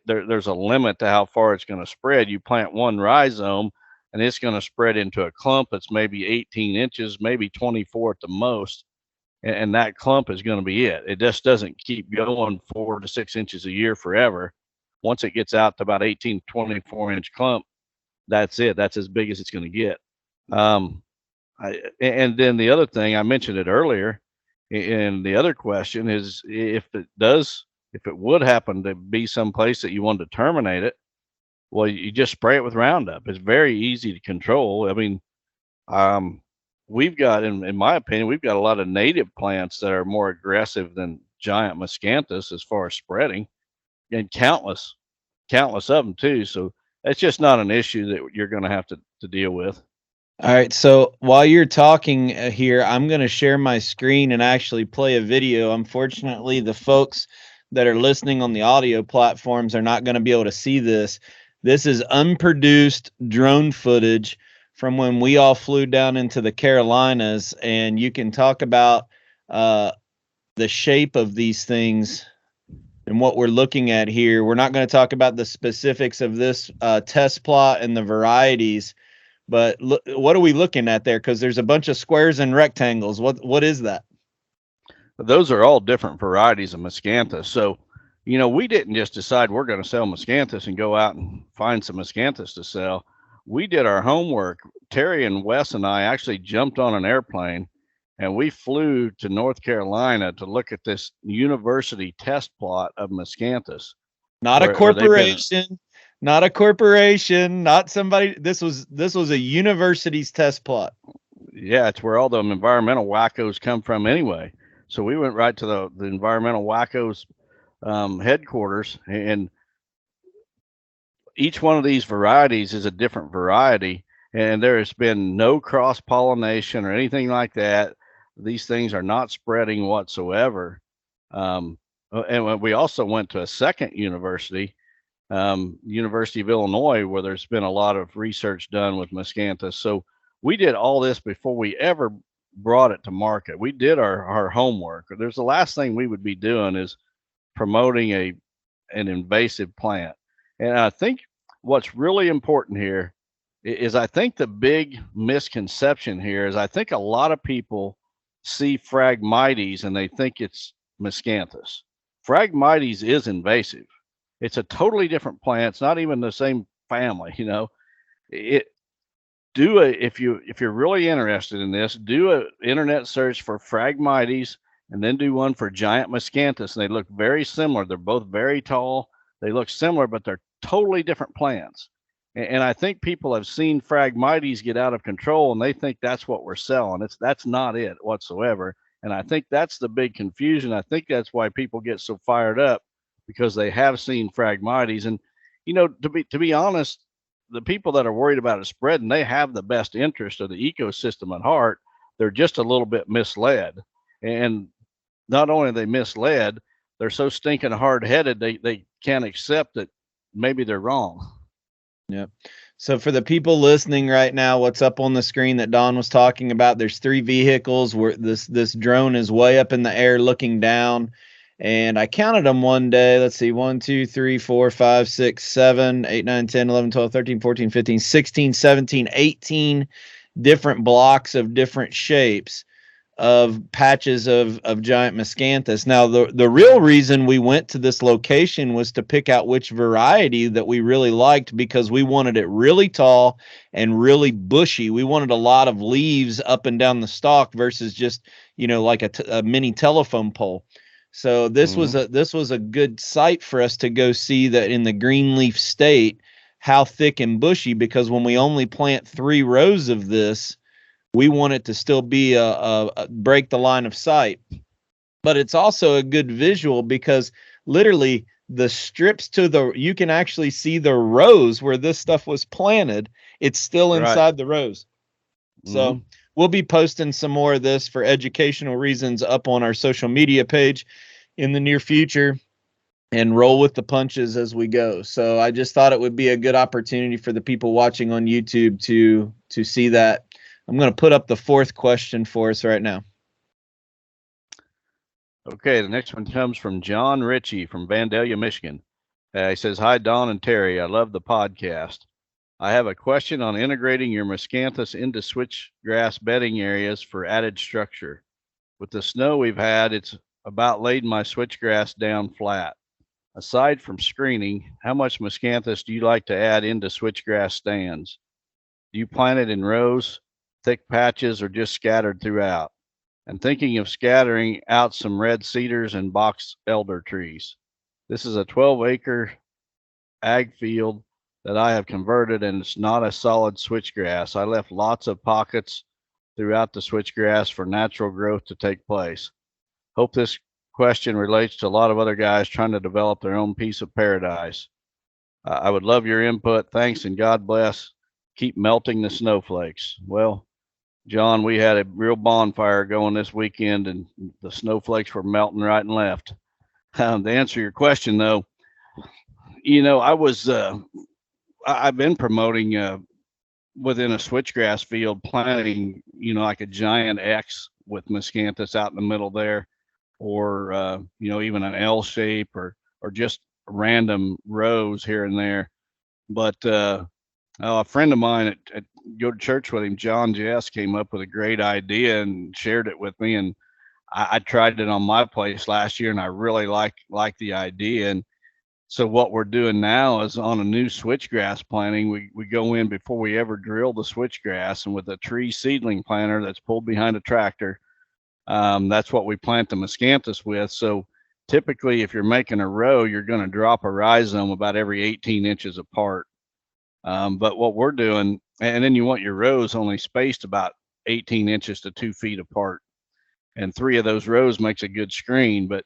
there's a limit to how far it's going to spread. You plant one rhizome, and it's going to spread into a clump that's maybe 18 inches, maybe 24 at the most, and that clump is going to be it. It just doesn't keep going 4 to 6 inches a year forever. Once it gets out to about 18, 24-inch clump, that's it. That's as big as it's going to get. And then the other thing, I mentioned it earlier, and the other question is if it would happen to be someplace that you want to terminate it, well, you just spray it with Roundup. It's very easy to control. I mean, we've got, in my opinion, we've got a lot of native plants that are more aggressive than giant Miscanthus as far as spreading, and countless of them too. So that's just not an issue that you're going to have to deal with. All right. So while you're talking here, I'm going to share my screen and actually play a video. Unfortunately, the folks that are listening on the audio platforms are not going to be able to see this. This is unproduced drone footage from when we all flew down into the Carolinas, and you can talk about the shape of these things and what we're looking at here. We're not going to talk about the specifics of this test plot and the varieties, but look, what are we looking at there? Because there's a bunch of squares and rectangles. What is that? Those are all different varieties of Miscanthus. So, we didn't just decide we're going to sell Miscanthus and go out and find some Miscanthus to sell. We did our homework. Terry and Wes and I actually jumped on an airplane, and we flew to North Carolina to look at this university test plot of Miscanthus. Not a corporation, not somebody. This was a university's test plot. Yeah, it's where all the environmental wackos come from anyway. So we went right to the environmental wackos headquarters, and each one of these varieties is a different variety, and there has been no cross-pollination or anything like that. These things are not spreading whatsoever. And we also went to a second university, University of Illinois, where there's been a lot of research done with Miscanthus. So we did all this before we ever brought it to market. We did our homework. There's the last thing we would be doing is promoting an invasive plant. And I think what's really important here is I think the big misconception here is I think a lot of people see Phragmites and they think it's Miscanthus. Phragmites is invasive. It's a totally different plant. It's not even the same family, If you're really interested in this, do an internet search for Phragmites and then do one for giant Miscanthus, and they look very similar. They're both very tall. They look similar, but they're totally different plants. And I think people have seen Phragmites get out of control, and they think that's what we're selling. That's not it whatsoever. And I think that's the big confusion. I think that's why people get so fired up, because they have seen Phragmites. And to be honest, the people that are worried about it spreading, they have the best interest of the ecosystem at heart. They're just a little bit misled. And not only are they misled, they're so stinking hard-headed they can't accept that maybe they're wrong. Yep. So for the people listening right now, what's up on the screen that Don was talking about, there's 3 vehicles where this drone is way up in the air looking down. And I counted them one day. Let's see, 1, 2, 3, 4, 5, 6, 7, 8, 9, 10, 11, 12, 13, 14, 15, 16, 17, 18 different blocks of different shapes of patches of giant Miscanthus. Now, the real reason we went to this location was to pick out which variety that we really liked, because we wanted it really tall and really bushy. We wanted a lot of leaves up and down the stalk versus just, like a mini telephone pole. So this was a good site for us to go see that in the green leaf state, how thick and bushy, because when we only plant 3 rows of this, we want it to still be a break the line of sight. But it's also a good visual, because literally the strips you can actually see the rows where this stuff was planted. It's still inside the rows. So we'll be posting some more of this for educational reasons up on our social media page in the near future, and roll with the punches as we go. So I just thought it would be a good opportunity for the people watching on YouTube to see that. I'm going to put up the fourth question for us right now. Okay, the next one comes from John Ritchie from Vandalia, Michigan. He says, "Hi, Don and Terry. I love the podcast. I have a question on integrating your Miscanthus into switchgrass bedding areas for added structure. With the snow we've had, it's about laid my switchgrass down flat. Aside from screening, how much Miscanthus do you like to add into switchgrass stands? Do you plant it in rows, thick patches, or just scattered throughout? And thinking of scattering out some red cedars and box elder trees. This is a 12-acre ag field that I have converted, and it's not a solid switchgrass. I left lots of pockets throughout the switchgrass for natural growth to take place. Hope this question relates to a lot of other guys trying to develop their own piece of paradise. I would love your input. Thanks, and God bless. Keep melting the snowflakes." Well, John, we had a real bonfire going this weekend, and the snowflakes were melting right and left. To answer your question, though, I've been promoting within a switchgrass field planting, like a giant X with Miscanthus out in the middle there, or even an L shape, or just random rows here and there. But a friend of mine at go to church with him, John Jess, came up with a great idea and shared it with me, and I tried it on my place last year, and I really like the idea. And so what we're doing now is on a new switchgrass planting, we go in before we ever drill the switchgrass, and with a tree seedling planter that's pulled behind a tractor, that's what we plant the Miscanthus with. So typically, if you're making a row, you're going to drop a rhizome about every 18 inches apart. But what we're doing, and then you want your rows only spaced about 18 inches to 2 feet apart. And 3 of those rows makes a good screen. But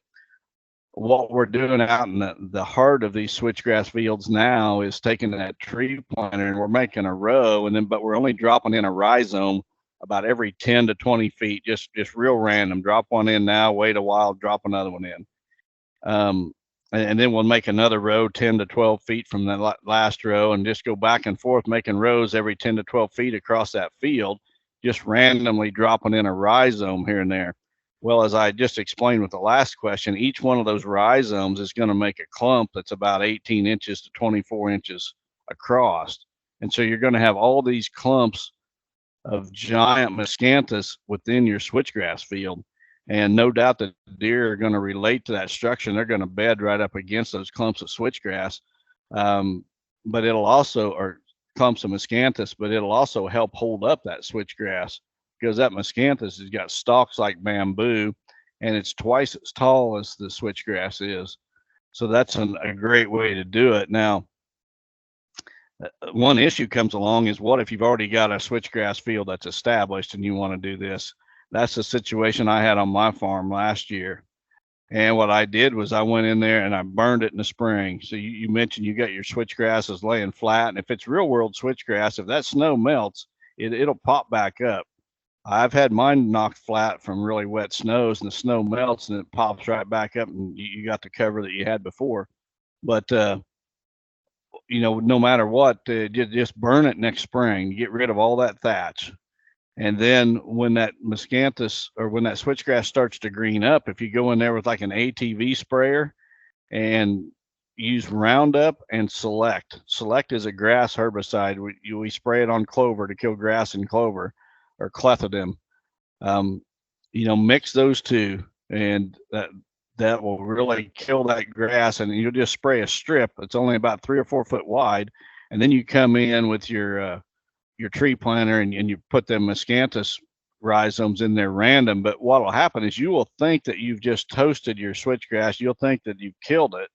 what we're doing out in the heart of these switchgrass fields now is taking that tree planter, and we're making a row, but we're only dropping in a rhizome about every 10 to 20 feet, just real random. Drop one in now, wait a while, drop another one in. And then we'll make another row 10 to 12 feet from the last row, and just go back and forth making rows every 10 to 12 feet across that field, just randomly dropping in a rhizome here and there. Well, as I just explained with the last question, each one of those rhizomes is going to make a clump that's about 18 inches to 24 inches across. And so you're going to have all these clumps of giant Miscanthus within your switchgrass field. And no doubt that deer are going to relate to that structure, and they're going to bed right up against those clumps of switchgrass. But it'll also, or clumps of Miscanthus, but it'll also help hold up that switchgrass, because that Miscanthus has got stalks like bamboo, and it's twice as tall as the switchgrass is. So that's a great way to do it. Now, one issue comes along is, what if you've already got a switchgrass field that's established and you want to do this? That's the situation I had on my farm last year. And what I did was I went in there and I burned it in the spring. So you mentioned you got your switchgrasses laying flat. And if it's real world switchgrass, if that snow melts, it'll pop back up. I've had mine knocked flat from really wet snows, and the snow melts and it pops right back up, and you got the cover that you had before. But, no matter what, just burn it next spring, get rid of all that thatch. And then when that Miscanthus, or when that switchgrass starts to green up, if you go in there with like an ATV sprayer and use Roundup and Select. Select is a grass herbicide. We spray it on clover to kill grass and clover, or clethodim. Mix those two, and that will really kill that grass. And you'll just spray a strip that's only about 3 or 4 foot wide, and then you come in with your tree planter and you put them Miscanthus rhizomes in there random. But what will happen is you will think that you've just toasted your switchgrass. You'll think that you've killed it.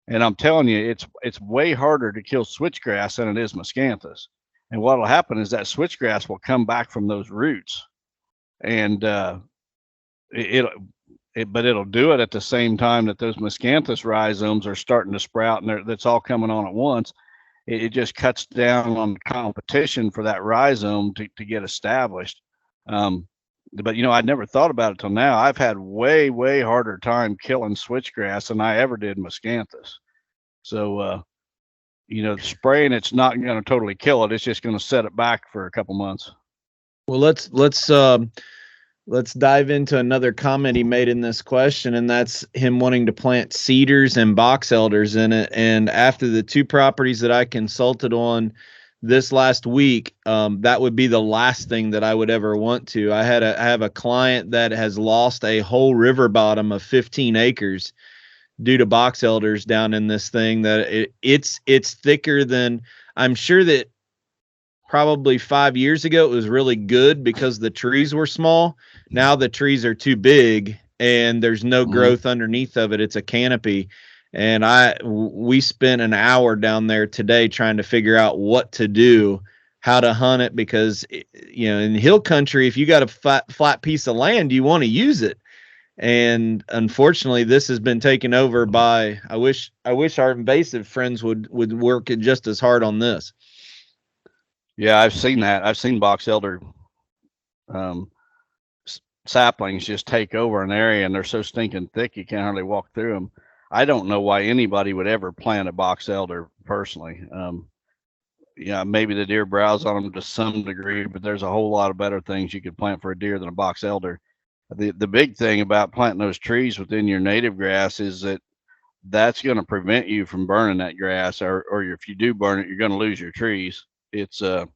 And I'm telling you, it's way harder to kill switchgrass than it is Miscanthus. And what will happen is that switchgrass will come back from those roots, and but it'll do it at the same time that those Miscanthus rhizomes are starting to sprout, and that's all coming on at once. It just cuts down on the competition for that rhizome to get established. But I'd never thought about it till now. I've had way harder time killing switchgrass than I ever did Miscanthus. So spraying it's not going to totally kill it. It's just going to set it back for a couple months. Well, let's dive into another comment he made in this question, and that's him wanting to plant cedars and box elders in it. And after the 2 properties that I consulted on this last week, that would be the last thing that I would ever want to. I have a client that has lost a whole river bottom of 15 acres due to box elders down in this thing. That it's thicker than, I'm sure that probably 5 years ago it was really good because the trees were small. Now the trees are too big and there's no growth underneath of it. It's a canopy. And we spent an hour down there today trying to figure out what to do, how to hunt it, because in hill country, if you got a flat piece of land, you want to use it. And unfortunately, this has been taken over by, I wish our invasive friends would work just as hard on this. Yeah, I've seen that. I've seen box elder saplings just take over an area, and they're so stinking thick you can't hardly walk through them. I don't know why anybody would ever plant a box elder personally. Maybe the deer browse on them to some degree, but there's a whole lot of better things you could plant for a deer than a box elder. The big thing about planting those trees within your native grass is that that's going to prevent you from burning that grass, or if you do burn it, you're going to lose your trees. It's a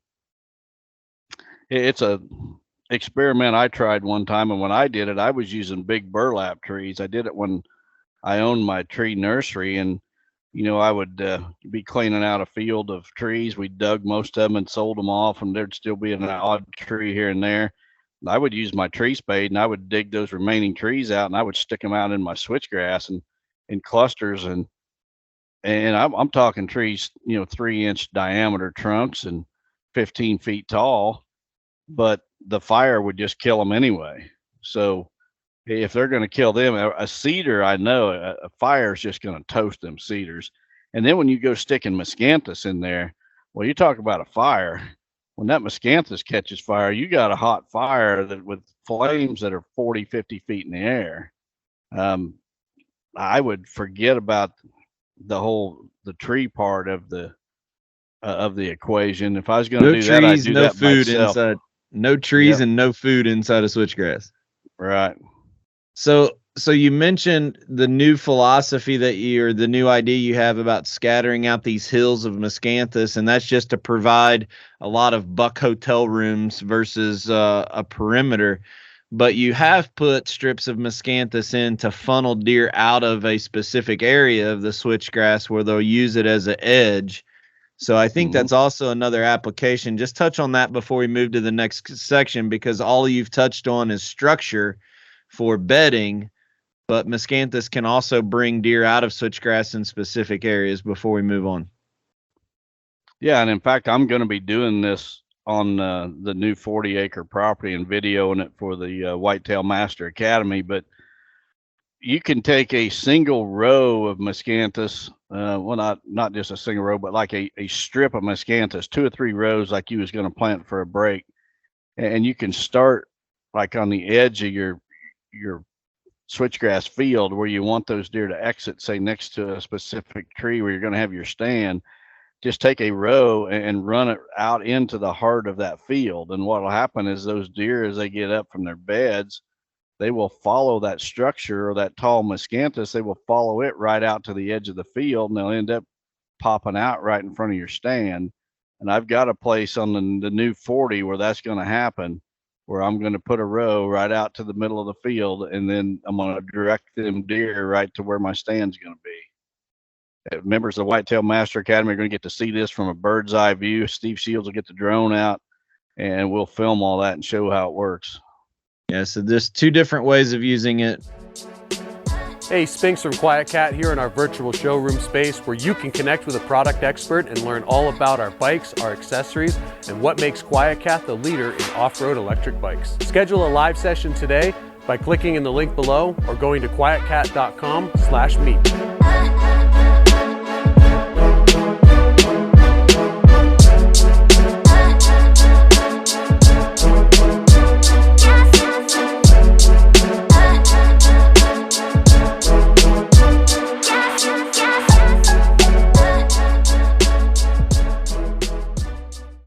experiment I tried one time, and when I did it, I was using big burlap trees. I did it when I owned my tree nursery, and I would be cleaning out a field of trees. We dug most of them and sold them off, and there'd still be an odd tree here and there. I would use my tree spade, and I would dig those remaining trees out, and I would stick them out in my switchgrass and in clusters, and I'm talking trees, 3-inch diameter trunks and 15 feet tall, but the fire would just kill them anyway. So if they're going to kill them, a cedar, I know a fire is just going to toast them cedars. And then when you go sticking Miscanthus in there, well, you talk about a fire. When that Miscanthus catches fire, you got a hot fire that with flames that are 40, 50 feet in the air. I would forget about the tree part of the equation. If I was going to do that, I'd do that food myself. Inside. No trees and no food inside of switchgrass. Right. So you mentioned the new philosophy or the new idea you have about scattering out these hills of Miscanthus, and that's just to provide a lot of buck hotel rooms versus a perimeter. But you have put strips of Miscanthus in to funnel deer out of a specific area of the switchgrass where they'll use it as an edge. So I think that's also another application. Just touch on that before we move to the next section, because all you've touched on is structure for bedding, but Miscanthus can also bring deer out of switchgrass in specific areas before we move on. Yeah, and in fact, I'm going to be doing this on the new 40-acre property and videoing it for the Whitetail Master Academy. But you can take a single row of Miscanthus, well, not just a single row, but like a strip of Miscanthus, 2 or 3 rows like you was going to plant for a break. And you can start like on the edge of your switchgrass field where you want those deer to exit, say next to a specific tree where you're going to have your stand. Just take a row and run it out into the heart of that field. And what will happen is those deer, as they get up from their beds, they will follow that structure or that tall Miscanthus. They will follow it right out to the edge of the field, and they'll end up popping out right in front of your stand. And I've got a place on the new 40 where that's going to happen, where I'm going to put a row right out to the middle of the field, and then I'm going to direct them deer right to where my stand's going to be. Members of the Whitetail Master Academy are going to get to see this from a bird's eye view. Steve Shields will get the drone out, and we'll film all that and show how it works. Yeah, so there's 2 different ways of using it. Hey, Spinks from Quiet Cat here in our virtual showroom space where you can connect with a product expert and learn all about our bikes, our accessories, and what makes Quiet Cat the leader in off-road electric bikes. Schedule a live session today by clicking in the link below or going to quietcat.com/meet.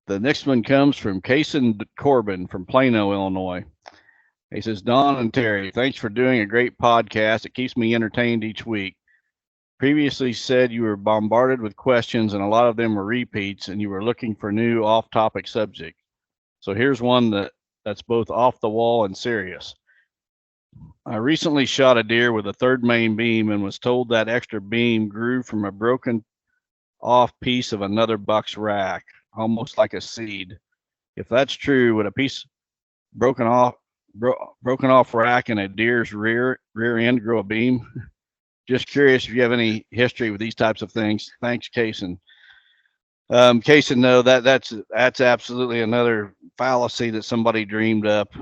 The next one comes from Kason Corbin from Plano, Illinois. He says, Don and Terry, thanks for doing a great podcast. It keeps me entertained each week. Previously said you were bombarded with questions and a lot of them were repeats and you were looking for new off-topic subjects. So here's one that's both off the wall and serious. I recently shot a deer with a third main beam and was told that extra beam grew from a broken off piece of another buck's rack, almost like a seed. If that's true, would a piece broken off rack in a deer's rear end grow a beam? Just curious if you have any history with these types of things. Thanks, Kason. Kason, no, that's absolutely another fallacy that somebody dreamed up.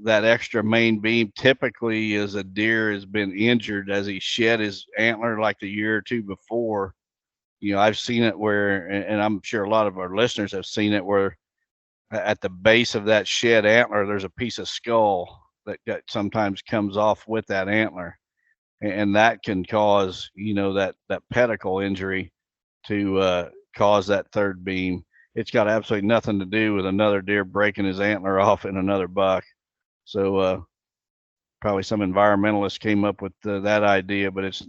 That extra main beam typically is a deer has been injured as he shed his antler like the year or two before. You know, I've seen it where, and I'm sure a lot of our listeners have seen it, where at the base of that shed antler, there's a piece of skull that sometimes comes off with that antler. And that can cause, you know, that pedicle injury to cause that third beam. It's got absolutely nothing to do with another deer breaking his antler off in another buck. So probably some environmentalists came up with that idea, but it's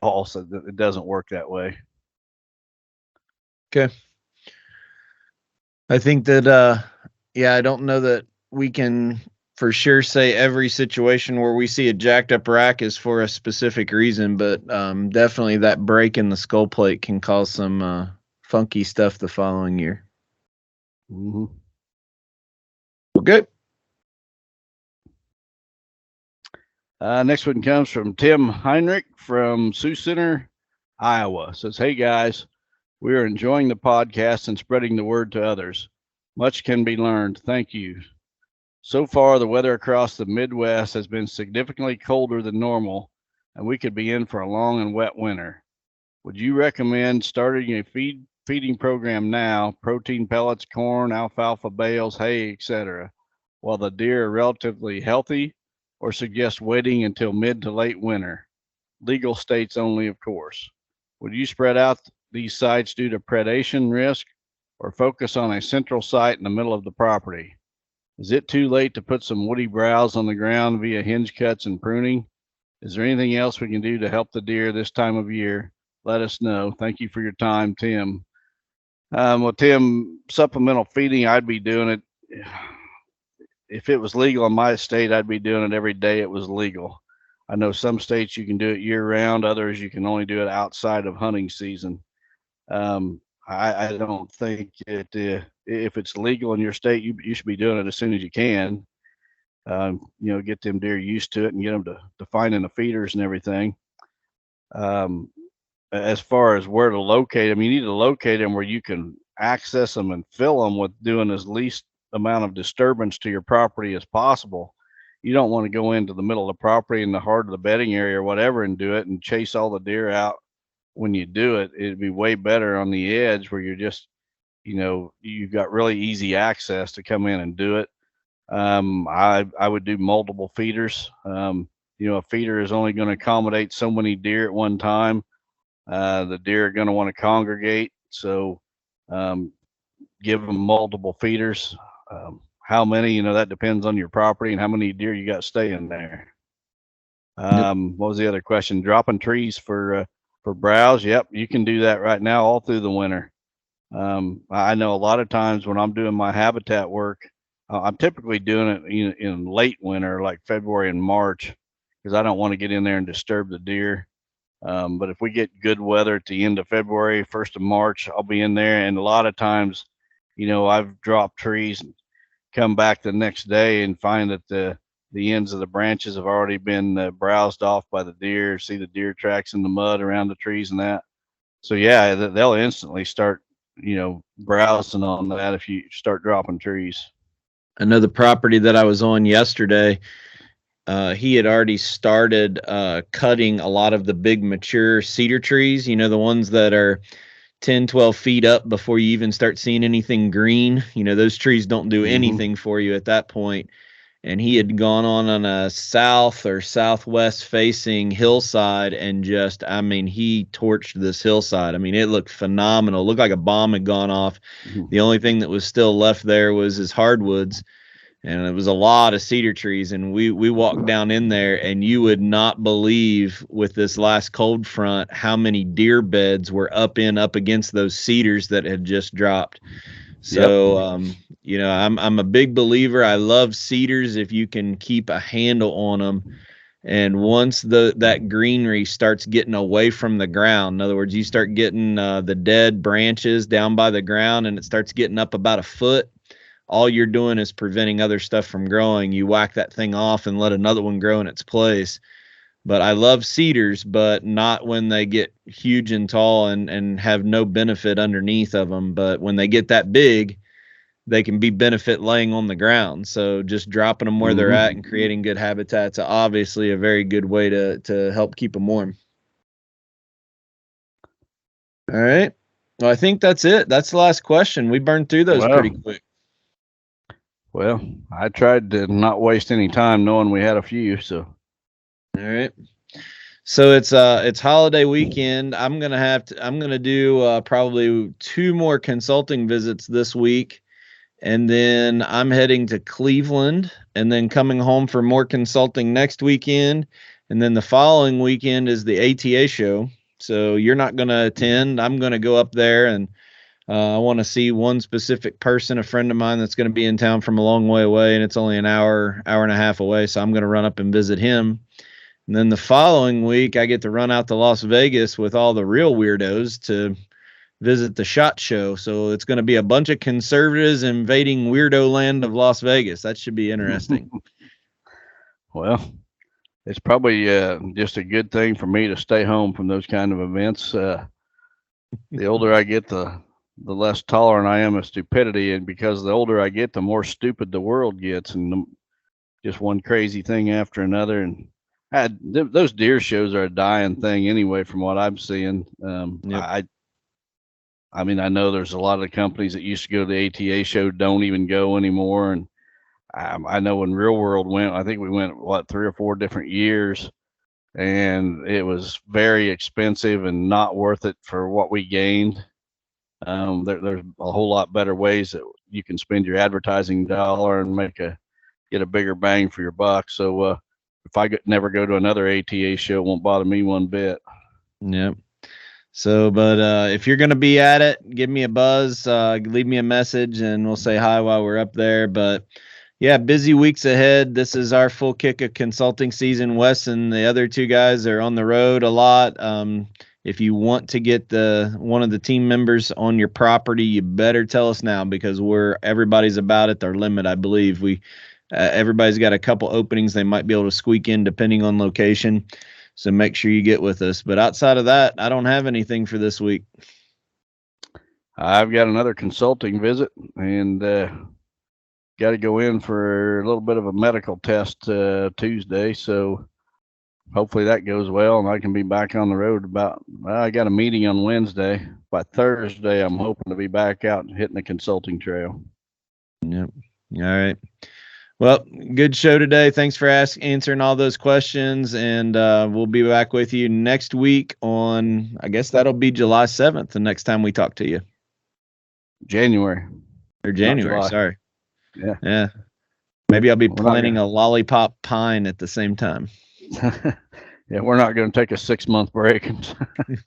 false. It doesn't work that way. Okay. I think that, I don't know that we can for sure say every situation where we see a jacked up rack is for a specific reason, but definitely that break in the skull plate can cause some funky stuff the following year. Mm-hmm. Okay. Next one comes from Tim Heinrich from Sioux Center, Iowa. Says, hey guys, we are enjoying the podcast and spreading the word to others. Much can be learned. Thank you. So far, the weather across the Midwest has been significantly colder than normal, and we could be in for a long and wet winter. Would you recommend starting a feeding program now, protein pellets, corn, alfalfa bales, hay, etc., while the deer are relatively healthy, or suggest waiting until mid to late winter? Legal states only, of course. Would you spread out these sites due to predation risk, or focus on a central site in the middle of the property? Is it too late to put some woody browse on the ground via hinge cuts and pruning? Is there anything else we can do to help the deer this time of year? Let us know. Thank you for your time, Tim. Well, Tim, supplemental feeding, I'd be doing it. If it was legal in my state, I'd be doing it every day it was legal. I know some states you can do it year round, others you can only do it outside of hunting season. I don't think if it's legal in your state, you should be doing it as soon as you can. Get them deer used to it and get them to finding the feeders and everything. As far as where to locate them, you need to locate them where you can access them and fill them with doing as least amount of disturbance to your property as possible. You don't want to go into the middle of the property in the heart of the bedding area or whatever and do it and chase all the deer out. When you do it, it'd be way better on the edge where you're just, you've got really easy access to come in and do it. I would do multiple feeders. A feeder is only going to accommodate so many deer at one time. The deer are going to want to congregate. So give them multiple feeders. How many, that depends on your property and how many deer you got staying there. What was the other question? Dropping trees for browse. Yep, you can do that right now all through the winter. I know a lot of times when I'm doing my habitat work, I'm typically doing it in late winter, like February and March, because I don't want to get in there and disturb the deer. But if we get good weather at the end of February, 1st of March, I'll be in there. And a lot of times, I've dropped trees and come back the next day and find that the ends of the branches have already been browsed off by the deer, see the deer tracks in the mud around the trees and that. So yeah, they'll instantly start, browsing on that if you start dropping trees. Another property that I was on yesterday, he had already started cutting a lot of the big mature cedar trees, the ones that are 10, 12 feet up before you even start seeing anything green. Those trees don't do anything for you at that point. And he had gone on a south or southwest facing hillside and he torched this hillside. It looked phenomenal. It looked like a bomb had gone off. The only thing that was still left there was his hardwoods. And it was a lot of cedar trees. And we walked down in there, and you would not believe with this last cold front how many deer beds were up against those cedars that had just dropped. So, I'm a big believer. I love cedars if you can keep a handle on them. And once that greenery starts getting away from the ground, in other words, you start getting the dead branches down by the ground and it starts getting up about a foot, all you're doing is preventing other stuff from growing. You whack that thing off and let another one grow in its place. But I love cedars, but not when they get huge and tall and have no benefit underneath of them. But when they get that big, they can be benefit laying on the ground. So just dropping them where they're at and creating good habitats are obviously a very good way to help keep them warm. All right. Well, I think that's it. That's the last question. We burned through those pretty quick. Well, I tried to not waste any time knowing we had a few, so. All right. So it's holiday weekend. I'm gonna do probably 2 more consulting visits this week, and then I'm heading to Cleveland, and then coming home for more consulting next weekend, and then the following weekend is the ATA show. So you're not gonna attend. I'm gonna go up there, and I want to see one specific person, a friend of mine that's going to be in town from a long way away, and it's only an hour and a half away. So I'm going to run up and visit him. And then the following week, I get to run out to Las Vegas with all the real weirdos to visit the SHOT Show. So it's going to be a bunch of conservatives invading weirdo land of Las Vegas. That should be interesting. Well, it's probably just a good thing for me to stay home from those kind of events. The older I get, the less tolerant I am of stupidity, and because the older I get, the more stupid the world gets, and just one crazy thing after another. And those deer shows are a dying thing anyway, from what I'm seeing. Yep. I know there's a lot of the companies that used to go to the ATA show don't even go anymore, and I know when Real World went, I think we went 3 or 4 different years, and it was very expensive and not worth it for what we gained. There's a whole lot better ways that you can spend your advertising dollar and get a bigger bang for your buck. So if I never go to another ATA show, it won't bother me one bit. Yep. So, but if you're going to be at it, give me a buzz, leave me a message, and we'll say hi while we're up there. But yeah, busy weeks ahead. This is our full kick of consulting season. Wes and the other 2 guys are on the road a lot. If you want to get one of the team members on your property, you better tell us now, because everybody's about at their limit. I believe everybody's got a couple openings they might be able to squeak in depending on location. So make sure you get with us. But outside of that, I don't have anything for this week. I've got another consulting visit, and got to go in for a little bit of a medical test Tuesday. So hopefully that goes well, and I can be back on the road I got a meeting on Wednesday. By Thursday, I'm hoping to be back out and hitting the consulting trail. Yep. All right. Well, good show today. Thanks for answering all those questions, and we'll be back with you next week on, I guess that'll be July 7th, the next time we talk to you. January, sorry. Yeah. Maybe I'll be planting a lollipop pine at the same time. Yeah, we're not going to take a 6-month break.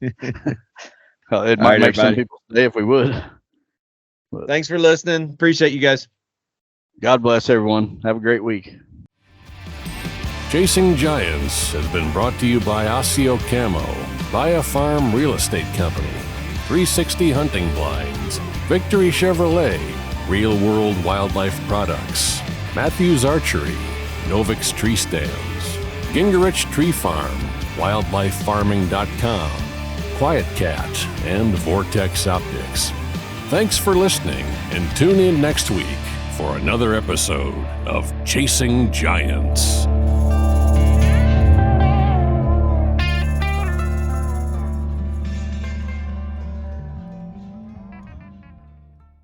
It might make some people stay if we would. But thanks for listening. Appreciate you guys. God bless everyone. Have a great week. Chasing Giants has been brought to you by Asio Camo, Buy a Farm Real Estate Company, 360 Hunting Blinds, Victory Chevrolet, Real World Wildlife Products, Matthews Archery, Novix Tree Stands, Gingerich Tree Farm, WildlifeFarming.com, Quiet Cat, and Vortex Optics. Thanks for listening, and tune in next week for another episode of Chasing Giants.